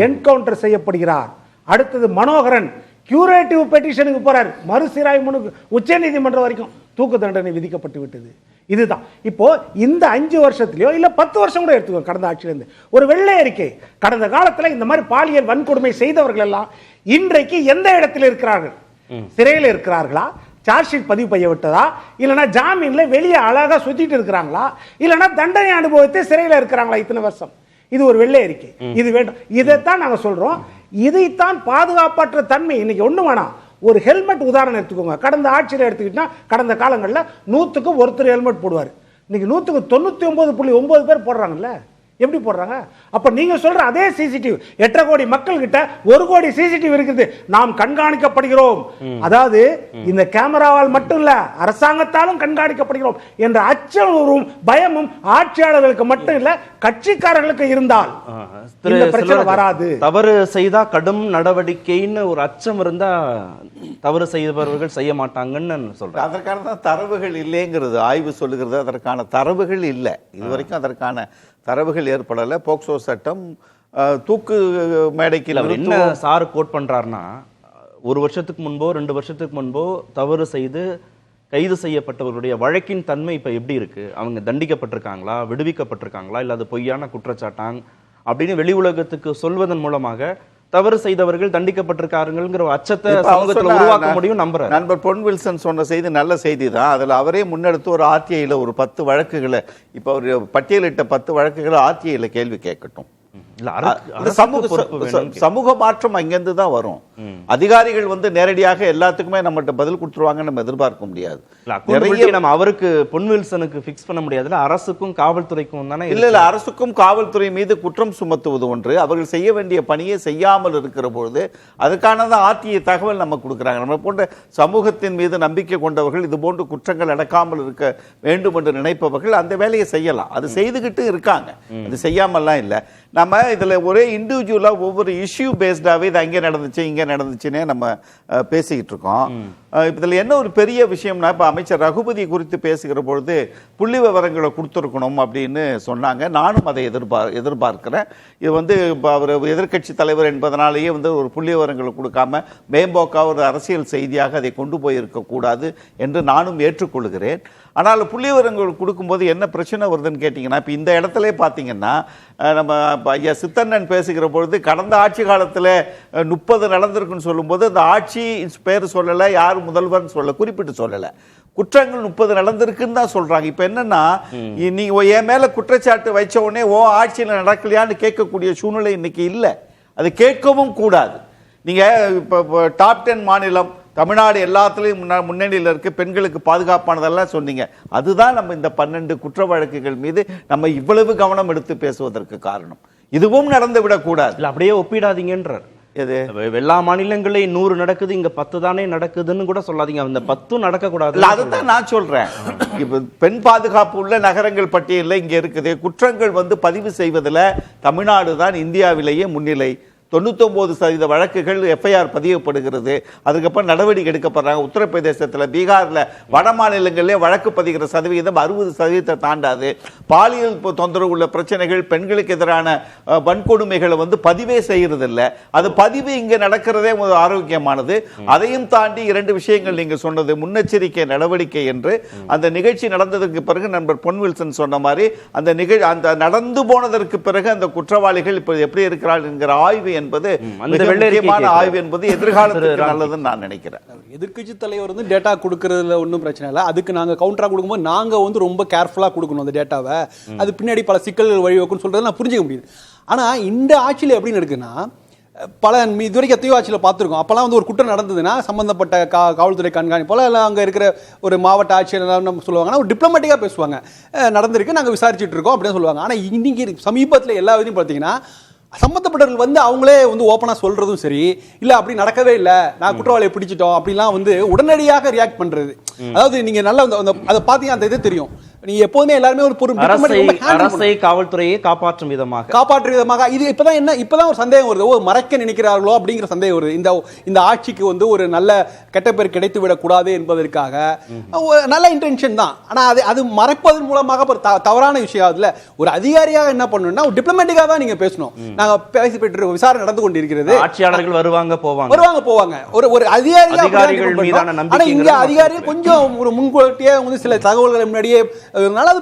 என்கவுண்டர் செய்யப்படுகிறார், அடுத்தது மனோகரன் கியூரேட்டிவ் பெட்டிஷனுக்கு போறார், மறுசீராய்வு மனுக்கு உச்ச நீதிமன்றம் வரைக்கும் தூக்கு தண்டனை விதிக்கப்பட்டு விட்டது. இதுதான் இப்போ இந்த 5 வருஷத்துலயோ இல்ல 10 வருஷம் கூட எடுத்துக்கோ, கடந்த ஆட்சியிலிருந்து ஒரு வெள்ளை அறிக்கை, கடந்த காலத்தில் இந்த மாதிரி பாலியல் வன்கொடுமை செய்தவர்கள் எல்லாம் இன்றைக்கு எந்த இடத்தில் இருக்கிறார்கள்? சிறையில் இருக்கிறார்களா, சார்ஜ் ஷீட் பதிவு செய்ய விட்டதா, இல்லைன்னா ஜாமீன்ல வெளியே அழகா சுத்திட்டு இருக்கிறாங்களா, இல்லைன்னா தண்டனை அனுபவத்தை சிறையில் இருக்கிறாங்களா இத்தனை வருஷம்? இது ஒரு வெள்ளை அறிக்கை, இது வேண்டும். இதைத்தான் நாங்க சொல்றோம். இதைத்தான் பாதுகாப்பற்ற தன்மை. இன்னைக்கு ஒண்ணு வேணாம், ஒரு ஹெல்மெட் உதாரணம் எடுத்துக்கோங்க. கடந்த ஆட்சியில் எடுத்துக்கிட்டா கடந்த காலங்களில் 100க்கு ஒருத்தர் ஹெல்மெட் போடுவார், இன்னைக்கு 100க்கு 99.9 பேர் போடுறாங்கல்ல. எப்படி போடுறாங்க? அப்ப நீங்க சொல்ற அதே சிசிடிவி 8 கோடி மக்கள் கிட்ட 1 கோடி சிசிடிவி இருக்குது, நாம் கண்காணிக்கப்படுகிறோம், அதாவது இந்த கேமராவால் மட்டும் இல்ல அரசாங்கத்தாலும் கண்காணிக்கப்படுகிறோம் என்ற அச்சமும் பயமும் ஆட்சியாளர்களுக்கு மட்டும் இல்ல கட்சிக்காரர்களுக்கு இருந்தால் இந்த பிரச்சனை வராது. தவறு செய்தா கடும் நடவடிக்கைன்னு ஒரு அச்சம் இருந்தா தவறு செய்தவர்கள் செய்ய மாட்டாங்கன்னு சொல்றேன். அதற்கான தான் தரவுகள் இல்லைங்கிறது ஆய்வு சொல்லுகிறது. அதற்கான தரவுகள் இல்லை, இதுவரைக்கும் அதற்கான தரவுகள் ஏற்படலை. போக்சோ சட்டம் தூக்கு மேடைக்கு என்ன சார் கோட் பண்றாருன்னா, 1 வருஷத்துக்கு முன்போ 2 வருஷத்துக்கு முன்போ தவறு செய்து கைது செய்யப்பட்டவர்களுடைய வழக்கின் தன்மை இப்ப எப்படி இருக்கு? அவங்க தண்டிக்கப்பட்டிருக்காங்களா, விடுவிக்கப்பட்டிருக்காங்களா, இல்ல அது பொய்யான குற்றச்சாட்டாங்க அப்படின்னு வெளி உலகத்துக்கு சொல்வதன் மூலமாக தவறு செய்தவர்கள் தண்டிக்கப்பட்டிருக்காருங்கிற அச்சத்தை சமூகத்துல உருவாக்க முடியும் நம்புறேன். நண்பர் பொன் வில்சன் சொன்ன செய்தி நல்ல செய்தி தான். அதுல அவரே முன்னெடுத்து ஒரு ஆர்டிஐல ஒரு 10 வழக்குகளை, இப்ப ஒரு பட்டியலிட்ட 10 வழக்குகளை ஆர்டிஐல கேள்வி கேட்கட்டும். சமூக மாற்றம் அங்கிருந்து தான் வரும். அதிகாரிகள் வந்து நேரடியாக எல்லாத்துக்குமே நம்மகிட்ட பதில் கொடுத்துருவாங்க நம்ம எதிர்பார்க்க முடியாது. நம்ம அவருக்கு பொன் வில்சனுக்கு ஃபிக்ஸ் பண்ண முடியாதுல, அரசுக்கும் காவல்துறைக்கும் தானே. இல்ல அரசுக்கும் காவல்துறை மீது குற்றம் சுமத்துவது ஒன்று, அவர்கள் செய்ய வேண்டிய பணியை செய்யாமல் இருக்கிற பொழுது அதுக்கான ஆர்டிஐ தகவல் நம்ம கொடுக்குறாங்க. நம்ம போன்ற சமூகத்தின் மீது நம்பிக்கை கொண்டவர்கள் இது போன்ற குற்றங்கள் நடக்காமல் இருக்க வேண்டும் என்று நினைப்பவர்கள் அந்த வேலையை செய்யலாம். அது செய்துகிட்டு இருக்காங்க, அது செய்யாமல்லாம் இல்லை. நம்ம இதுல ஒரே இண்டிவிஜுவலா ஒவ்வொரு இஷ்யூ பேஸ்டாவே இது அங்கே நடந்துச்சு இங்கே நடந்துச்சுன்னே நம்ம பேசிக்கிட்டு இருக்கோம். இதுல என்ன ஒரு பெரிய விஷயம்னா, இப்ப அமைச்சர் ரகுபதி குறித்து பேசுகிற பொழுது புள்ளி விவரங்களை கொடுத்துருக்கணும் அப்படின்னு சொன்னாங்க. நானும் அதை எதிர்பார்க்கிறேன். இது வந்து அவர் எதிர்கட்சி தலைவர் என்பதனாலேயே வந்து ஒரு புள்ளி விவரங்களை கொடுக்காம மேம்போக்கா ஒரு அரசியல் செய்தியாக அதை கொண்டு போயிருக்க கூடாது என்று நானும் ஏற்றுக்கொள்கிறேன். ஆனால் புள்ளி விவரங்கள் கொடுக்கும்போது என்ன பிரச்சனை வருதுன்னு கேட்டிங்கன்னா, இப்போ இந்த இடத்துல பார்த்தீங்கன்னா நம்ம ஐயா சித்தண்ணன் பேசுகிற பொழுது கடந்த ஆட்சி காலத்தில் 30 நடந்திருக்குன்னு சொல்லும்போது அந்த ஆட்சி பேர் சொல்லலை, யார் முதல்வர்னு சொல்ல குறிப்பிட்டு சொல்லலை. குற்றங்கள் 30 நடந்திருக்குன்னு தான் சொல்றாங்க. இப்ப என்னன்னா, நீங்க என் மேல குற்றச்சாட்டு வச்ச உடனே ஆட்சியில் நடக்கலையான்னு கேட்கக்கூடிய சூழ்நிலை இன்னைக்கு இல்லை. அது கேட்கவும் கூடாது. நீங்க இப்ப டாப் 10 மாநிலம் தமிழ்நாடு எல்லாத்துலயும் முன்னணியில் இருக்கு, பெண்களுக்கு பாதுகாப்பானதெல்லாம் சொன்னீங்க. அதுதான் நம்ம இந்த 12 குற்ற வழக்குகள் மீது நம்ம இவ்வளவு கவனம் எடுத்து பேசுவதற்கு காரணம். இதுவும் நடந்து விடக்கூடாது. அப்படியே ஒப்பிடாதீங்கன்றார். எல்லா மாநிலங்களையும் 100 நடக்குது, இங்க 10 தானே நடக்குதுன்னு கூட சொல்லாதீங்க. அந்த 10 நடக்க கூடாது. அதுதான் நான் சொல்றேன். இப்ப பெண் பாதுகாப்பு உள்ள நகரங்கள் பட்டியலில் இங்க இருக்குது. குற்றங்கள் வந்து பதிவு செய்வதில் தமிழ்நாடு தான் இந்தியாவிலேயே முன்னிலை. 99% வழக்குகள் எஃப்ஐஆர் பதியப்படுகிறது. அதுக்கப்புறம் நடவடிக்கை எடுக்கப்படுறாங்க. உத்தரப்பிரதேசத்தில், பீகாரில், வட மாநிலங்களிலே வழக்கு பதிகிற சதவீதம் 60% தாண்டாது. பாலியல் தொந்தரவு உள்ள பிரச்சனைகள், பெண்களுக்கு எதிரான வன்கொடுமைகளை வந்து பதிவே செய்யறதில்லை. அது பதிவு இங்கே நடக்கிறதே ஆரோக்கியமானது. அதையும் தாண்டி 2 விஷயங்கள் நீங்க சொன்னது முன்னெச்சரிக்கை நடவடிக்கை என்று. அந்த நிகழ்ச்சி நடந்ததற்கு பிறகு நண்பர் பொன் வில்சன் சொன்ன மாதிரி அந்த நடந்து போனதற்கு பிறகு அந்த குற்றவாளிகள் இப்ப எப்படி இருக்கிறார்கள் என்கிற ஆய்வு என்பது முக்கியமான ஆய்வு என்பது எதிர்காலத்துக்கு நல்லதுன்னு நான் நினைக்கிறேன். எதிர்க்கட்சி தலைவர் வந்து டேட்டா கொடுக்கறதுல ஒன்றும் பிரச்சனை இல்லை. அதுக்கு நாங்க கவுண்டரா கொடுக்கும்போது நாங்க வந்து ரொம்ப கேர்ஃபுல்லா கொடுக்கணும் அந்த டேட்டாவை. அது பின்னாடி பல சிக்கல்கள் வழிவகுன்னு சொல்றது நான் புரிஞ்சுக்க முடியுது. ஆனா இந்த ஆட்சியில் எப்படி இருக்குன்னா, பல இதுவரைக்கும் எத்தையோ ஆட்சியில் பார்த்துருக்கோம். அப்போல்லாம் வந்து ஒரு குற்றம் நடந்ததுன்னா சம்பந்தப்பட்ட காவல்துறை கண்காணிப்போல இல்லை அங்கே இருக்கிற ஒரு மாவட்ட ஆட்சியர் நம்ம சொல்லுவாங்கன்னா ஒரு டிப்ளமேட்டிக்காக பேசுவாங்க. நடந்திருக்கு, நாங்கள் விசாரிச்சுட்டு இருக்கோம் அப்படின்னு சொல்லுவாங்க. ஆனால் இன்னைக்கு சமீபத்தில் எல்லா இதையும் பார்த்தீங்கன்னா சம்பந்தப்பட்டவர்கள் வந்து அவங்களே வந்து ஓப்பனாக சொல்றதும் சரி, இல்லை அப்படி நடக்கவே இல்லை, நான் குற்றவாளியை பிடிச்சிட்டோம் அப்படிலாம் வந்து உடனடியாக ரியாக்ட் பண்றது. அதாவது நீங்க நல்லா அதை பார்த்தீங்கன்னா அந்த இது தெரியும். நீங்க எப்போதுமே எல்லாருமே ஒரு அரசை காவல்துறையை காப்பாற்றும் விதமாக இது இப்பதான் ஒரு சந்தேகம் வருது. மறைக்க நினைக்கிறார்களோ அப்படிங்கிற சந்தேகம் வருது. இந்த ஆட்சிக்கு வந்து ஒரு நல்ல கெட்ட பேர் கிடைத்து விடக்கூடாது என்பதற்காக நல்ல இன்டென்ஷன் தான். ஆனா அது மறைப்பதன் மூலமாக தவறான விஷயம். அதுல ஒரு அதிகாரியாக என்ன பண்ணணும்னா டிப்ளமேட்டிக்கா தான் நீங்க பேசணும். நாங்க பேசி போயிட்டு விசாரணை நடந்து கொண்டிருக்கிறது. ஆட்சியாளர்கள் வருவாங்க போவாங்க. ஒரு அதிகாரிகள் மீதான நம்பிக்கை. ஆனா இங்க அதிகாரிகள் கொஞ்சம் ஒரு முன்கூட்டியே வந்து சில தகவல்களை முன்னாடியே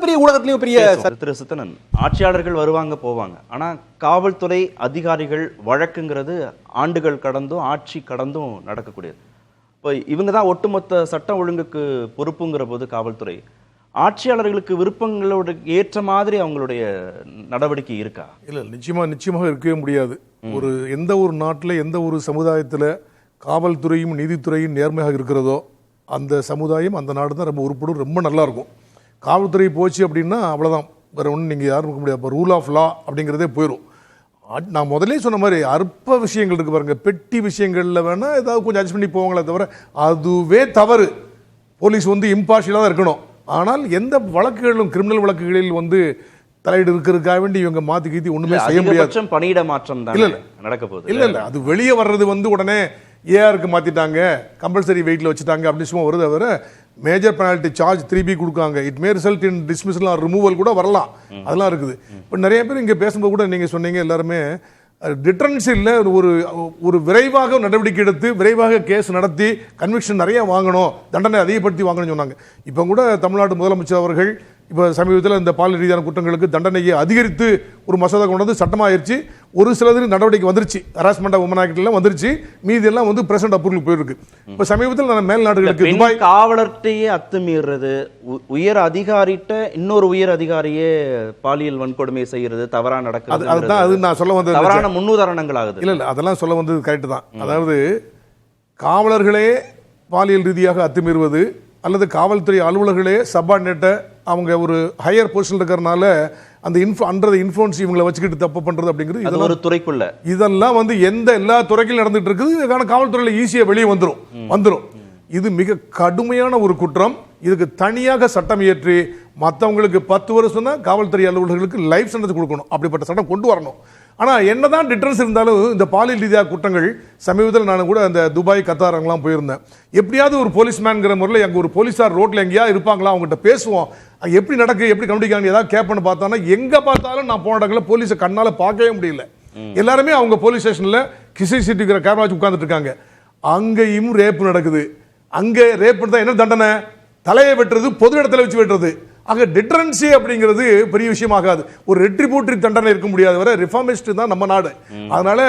பெரிய ஊடகத்திலையும் பெரிய திரு சித்தனன், ஆட்சியாளர்கள் வருவாங்க போவாங்க. ஆனா காவல்துறை அதிகாரிகள் வழக்குங்கிறது ஆண்டுகள் கடந்தும் ஆட்சி கடந்தும் நடக்கக்கூடியது. இப்போ இவங்க தான் ஒட்டுமொத்த சட்டம் ஒழுங்குக்கு பொறுப்புங்கிற போது காவல்துறை ஆட்சியாளர்களுக்கு விருப்பங்களோட ஏற்ற மாதிரி அவங்களுடைய நடவடிக்கை இருக்கா? இல்லை, நிச்சயமாக இருக்கவே முடியாது. எந்த ஒரு நாட்டில் எந்த ஒரு சமுதாயத்தில் காவல்துறையும் நீதித்துறையும் நேர்மையாக இருக்கிறதோ அந்த சமுதாயம் அந்த நாடு தான் ரொம்ப உருப்படும், ரொம்ப நல்லா இருக்கும். காவல்துறை போச்சு அப்படின்னா அவ்வளோதான், வேறு ஒன்றும் நீங்கள் யாரும் இருக்க முடியாது. இப்போ ரூல் ஆஃப் லா அப்படிங்கிறதே போயிடும். நான் முதலே சொன்ன மாதிரி அற்ப விஷயங்கள் இருக்குது பாருங்க, பெட்டி விஷயங்களில் வேணால் ஏதாவது கொஞ்சம் அட்ஜஸ்ட் பண்ணி போவாங்களே தவிர அதுவே தவறு. போலீஸ் வந்து இம்பார்ஷியலாக தான் இருக்கணும். ஆனால் எந்த வழக்குகளிலும் கிரிமினல் வழக்குகளில் வந்து தலையீடு இருக்கிறதுக்காக வேண்டி இவங்க மாற்றி கீத்தி ஒன்றுமே செய்ய முடியாது. பணியிட மாற்றம் தான் நடக்க போகுது. இல்லை அது வெளியே வர்றது வந்து உடனே ஏஆருக்கு மாற்றிட்டாங்க, கம்பல்சரி வெயிட்டில் வச்சுட்டாங்க அப்படின்னு சும்மா வருது. தவிர மேஜர் பெனால்ட்டி சார்ஜ் 3B கொடுக்காங்க. It may result in dismissal or removal கூட வரலாம். அதெல்லாம் இருக்குது. இப்போ நிறைய பேர் இங்கே பேசும்போது கூட நீங்கள் சொன்னீங்க எல்லாருமே டிட்டரன்ஸ் இல்லை, ஒரு விரைவாக நடவடிக்கை எடுத்து விரைவாக கேஸ் நடத்தி கன்விக்ஷன் நிறைய வாங்கணும், தண்டனை அதிகப்படுத்தி வாங்கணும்னு சொன்னாங்க. இப்போ கூட தமிழ்நாடு முதலமைச்சர் அவர்கள் இப்போ சமீபத்தில் இந்த பாலியல் ரீதியான குற்றங்களுக்கு தண்டனையை அதிகரித்து ஒரு மசோதா கொண்டு வந்து சட்டமாயிருச்சு. ஒரு சிலது நடவடிக்கை வந்துருச்சு, ஹராஸ்மெண்ட் ஆஃப் உமன் ஆக்ட்லாம் வந்துருச்சு, மீதி எல்லாம் வந்து பிரசிடென்ட் அப்ரூவல் போயிருக்கு. இப்போ சமீபத்தில் நான் மேல் நாடுகளுக்கு துபாய் காவலர்கிட்டயே அத்துமீறது, உயர் அதிகாரிட்ட இன்னொரு உயர் அதிகாரியே பாலியல் வன்கொடுமை செய்யறது, தவறா நடக்கிறது, அதுதான் அது நான் சொல்ல வந்தது. தவறான முன்னுதாரணங்கள் ஆகுது. இல்ல அதெல்லாம் சொல்ல வந்தது கரெக்ட் தான். அதாவது காவலர்களே பாலியல் ரீதியாக அத்துமீறுவது அல்லது காவல்துறை அலுவலர்களே சப்பார்டினேட்டை அவங்க ஒரு ஹையர் பொசிஷன் இருக்கிறதுனால அந்த அண்டர் இன்ஃப்ளூயன்ஸ் இவங்களை வச்சுக்கிட்டு தப்பு பண்றது அப்படிங்கிறது இது ஒரு துறைக்குள்ள இதெல்லாம் வந்து எல்லா துறைக்கும் நடந்துட்டு இருக்குது. இதுக்கான காவல்துறையில ஈஸியா வெளியே வந்துரும். இது மிக கடுமையான ஒரு குற்றம். இதுக்கு தனியாக சட்டம் இயற்றி மற்றவங்களுக்கு 10 வருஷம் தான் காவல்துறை அலுவலர்களுக்கு லைஃப் சென்டென்ஸ் கொடுக்கணும். அப்படிப்பட்ட சட்டம் கொண்டு வரணும். ஆனால் என்னதான் டிட்டரன்ஸ் இருந்தாலும் இந்த பாலியல் ரீதியாக குற்றங்கள் சமீபத்தில் நான் கூட அந்த துபாய் கத்தார் அங்கெல்லாம் போயிருந்தேன். எப்படியாவது ஒரு போலீஸ்மேன்கிற முறையில் எங்கள் ஒரு போலீஸார் ரோட்டில் எங்கேயா இருப்பாங்களா, அவங்ககிட்ட பேசுவோம், எப்படி நடக்கு எப்படி கண்டுபிடிக்காங்க ஏதாவது கேட்பேன்னு பார்த்தோன்னா எங்கே பார்த்தாலும் நான் போன இடங்களில் போலீஸை கண்ணால் பார்க்கவே முடியல. எல்லாருமே அவங்க போலீஸ் ஸ்டேஷனில் கிசி சிட்டிக்கிற கேமரா வச்சு உட்காந்துட்டு இருக்காங்க. அங்கேயும் ரேப் நடக்குது. அங்கே ரேப் தான் என்ன தண்டனை? தலையை வெட்டுறது, பொது இடத்துல வச்சு வெட்டுறது. ஆக டிட்டரன்சி அப்படிங்கிறது பெரிய விஷயம் ஆகாது. ஒரு ரெட்ரிபியூட்டரி தண்டனை இருக்க முடியாது. வர ரிஃபார்மிஸ்ட் தான் நம்ம நாடு. அதனால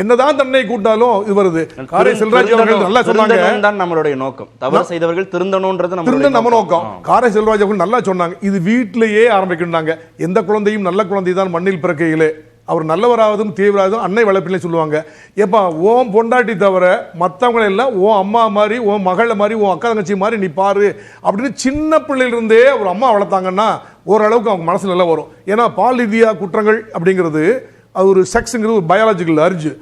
என்னதான் தண்டனை கூட்டாலும் இது வருது. காரை செல்வராஜ் அவர்கள் நல்லா சொன்னாங்க, நம்மளுடைய நோக்கம் தவறு செய்தவர்கள் திருந்தணும்ன்றது நம்ம நோக்கம். காரை செல்வராஜ் அவர்கள் நல்லா சொன்னாங்க, இது வீட்டிலேயே ஆரம்பிக்கணும்னாங்க. எந்த குழந்தையும் நல்ல குழந்தை தான் மண்ணில் பிறக்கையிலே, அவர் நல்லவராவதும் தீவிரவாதம் அன்னை வளர்ப்பிலே சொல்லுவாங்க. ஏப்பா ஓம் பொண்டாட்டி தவிர மற்றவங்களை எல்லாம் ஓ அம்மா மாதிரி, ஓ மகளை மாதிரி, ஓ அக்கா தங்கச்சி மாதிரி நீ பாரு அப்படின்னு சின்ன பிள்ளையிலிருந்தே ஒரு அம்மா வளர்த்தாங்கன்னா ஓரளவுக்கு அவங்க மனசு நல்லா வரும். ஏன்னா பால் ரீதியாக குற்றங்கள் அப்படிங்கிறது அது ஒரு செக்ஸுங்கிறது ஒரு பயாலஜிக்கல் அர்ஜு.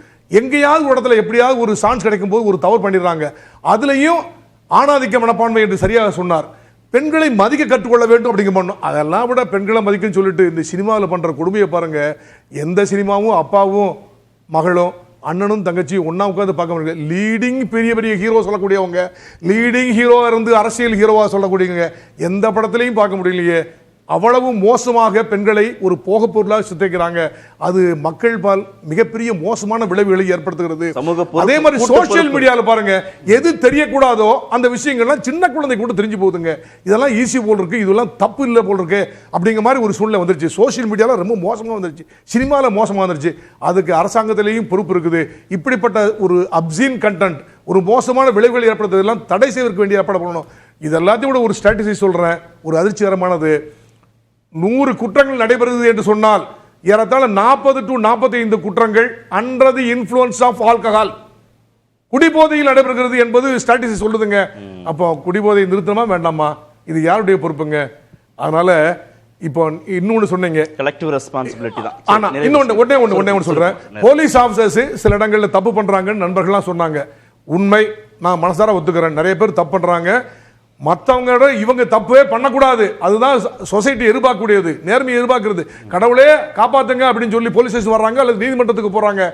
எங்கேயாவது ஒரு இடத்துல எப்படியாவது ஒரு சான்ஸ் கிடைக்கும் போது ஒரு தவறு பண்ணிடுறாங்க. அதுலேயும் ஆணாதிக்க மனப்பான்மை என்று சரியாக சொன்னார். பெண்களை மதிக்க கற்றுக்கொள்ள வேண்டும் அப்படிங்க பண்ணணும். அதெல்லாம் விட பெண்களை மதிக்கன்னு சொல்லிட்டு இந்த சினிமாவில் பண்ணுற கொடுமையை பாருங்க. எந்த சினிமாவும் அப்பாவும் மகளும் அண்ணனும் தங்கச்சியும் ஒன்னா உட்காந்து பார்க்க முடியல. லீடிங் பெரிய பெரிய ஹீரோ சொல்லக்கூடியவங்க, லீடிங் ஹீரோவா இருந்து அரசியல் ஹீரோவா சொல்லக்கூடியவங்க எந்த படத்திலையும் பார்க்க முடியலையே. அவ்வளவு மோசமாக பெண்களை ஒரு போக பொருளாக சித்தரிக்கிறாங்க. அது மக்கள் பால் மிகப்பெரிய மோசமான விளைவுகளை ஏற்படுத்துகிறது. அதே மாதிரி சோசியல் மீடியாவில் பாருங்க, எது தெரியக்கூடாதோ அந்த விஷயங்கள்லாம் சின்ன குழந்தை கூட தெரிஞ்சு போகுதுங்க. இதெல்லாம் ஈஸி போல் இருக்கு, இதெல்லாம் தப்பு இல்லை போல் இருக்கு அப்படிங்கிற மாதிரி ஒரு சூழ்நிலை வந்துருச்சு. சோசியல் மீடியாவில் ரொம்ப மோசமாக வந்துருச்சு, சினிமாவில் மோசமாக வந்துருச்சு. அதுக்கு அரசாங்கத்திலேயும் பொறுப்பு இருக்குது. இப்படிப்பட்ட ஒரு அப்சீன் கண்டென்ட், ஒரு மோசமான விளைவுகள் ஏற்படுத்துறதெல்லாம் தடை செய்வதற்கு வேண்டிய ஏற்பாடு பண்ணணும். இது எல்லாத்தையும் கூட ஒரு ஸ்ட்ராட்டஜி சொல்றேன், ஒரு அதிர்ச்சிகரமானது. 100 குற்றங்கள் நடைபெறுகிறது என்று சொன்னால் ஏறத்தாழ 40 to 45 குற்றங்கள் under the influence of alcohol, குடிபோதையில் நடைபெறுகிறது என்பது ஸ்ட்ராட்டஜி சொல்லுதுங்க. அப்போ குடிபோதை நிறுத்தமா வேண்டாமா? இது யாருடைய பொறுப்புங்க? அதனால இப்போ இன்னொன்னு சொன்னீங்க, கலெக்டிவ் ரெஸ்பான்சிபிலிட்டி தான். ஆனா இன்னொன்னு ஒண்ணே சொல்றேன். போலீஸ் ஆபீசர்ஸ் சில இடங்கள்ல தப்பு பண்றாங்கன்னு நண்பர்கள்லாம் சொன்னாங்க. உண்மை, நான் மனசார ஒத்துக்கிறேன். நிறைய பேர் தப்பு பண்றாங்க. மற்றவங்களோட இவங்க தப்பே பண்ணக்கூடாது, அதுதான் சொசைட்டி எதிர்பார்க்கக்கூடியது, நேர்மையை எதிர்பார்க்கிறது. கடவுளே காப்பாத்துங்க அப்படின்னு சொல்லி போலீஸ் ஸ்டேஷன் வர்றாங்க அல்லது நீதிமன்றத்துக்கு போறாங்க.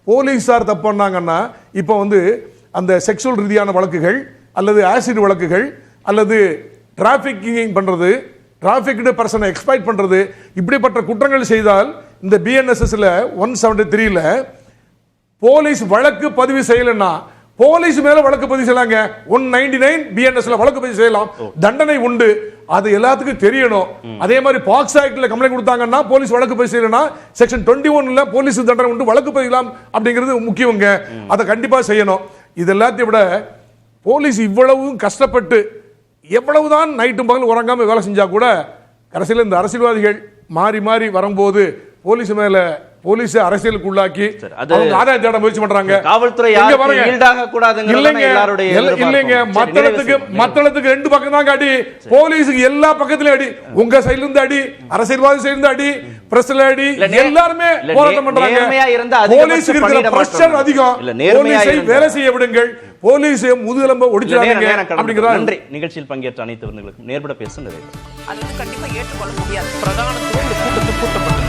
போலீஸார் தப்பு பண்ணாங்கன்னா இப்போ வந்து அந்த செக்ஷுவல் ரீதியான வழக்குகள் அல்லது ஆசிட் வழக்குகள் அல்லது டிராபிக்கிங் பண்றது, டிராபிக்டு பர்சனை எக்ஸ்ப்ளாய்ட் பண்றது, இப்படிப்பட்ட குற்றங்கள் செய்தால் இந்த பிஎன்எஸ்எஸ்ல 173ல போலீஸ் வழக்கு பதிவு செய்யலன்னா போலீஸ் மேல வழக்கு பதிவு செய்யலாங்க. 199 பிஎன்எஸ்ல வழக்கு பதிவு செய்யலாம், தண்டனை உண்டு. அது எல்லாத்துக்கும் தெரியணும். அதே மாதிரி பாக்ஸ் ஆக்ட்ல கம்ப்ளைண்ட் கொடுத்தாங்கன்னா போலீஸ் வழக்கு பதிவு செய்யலனா செக்ஷன் 21ல போலீஸ் தண்டனை உண்டு, வழக்கு பதியலாம் அப்படிங்கிறது முக்கியங்க. அதை கண்டிப்பா செய்யணும். இது எல்லாத்தையும் விட போலீஸ் இவ்வளவு கஷ்டப்பட்டு எவ்வளவுதான் நைட்டும் பகல் உறங்காம வேலை செஞ்சா கூட கடைசியில் இந்த அரசியல்வாதிகள் மாறி மாறி வரும்போது போலீஸ் மேல போலீஸ் அரசியலுக்குள்ளாக்கி ஆதாயம் தேட முயற்சி பண்றாங்க. காவல்துறை இல்லைங்க, மத்தளத்துக்கு 2 பக்கம் தான் அடி, போலீஸுக்கு எல்லா பக்கத்திலும் அடி. உங்க சைடுல இருந்து அடி, அரசியல்வாதி சைடுல இருந்து அடி, பிரஸ்ல அடி, எல்லாருமே போராட்டம் பண்றாங்க. போலீஸுக்கு இருக்கிற பிரஷர் அதிகம். போலீஸை வேலை செய்ய விடுங்கள், போலீஸை முதுகெலும்ப ஒடிச்சாங்க அப்படிங்கிறதா. நன்றி. நிகழ்ச்சியில் பங்கேற்ற அனைத்து விருந்துகளுக்கும் நேர்பட பேச நிறைய அது கண்டிப்பா ஏற்றுக்கொள்ள முடியாது. பிரதான கூட்டப்பட்டு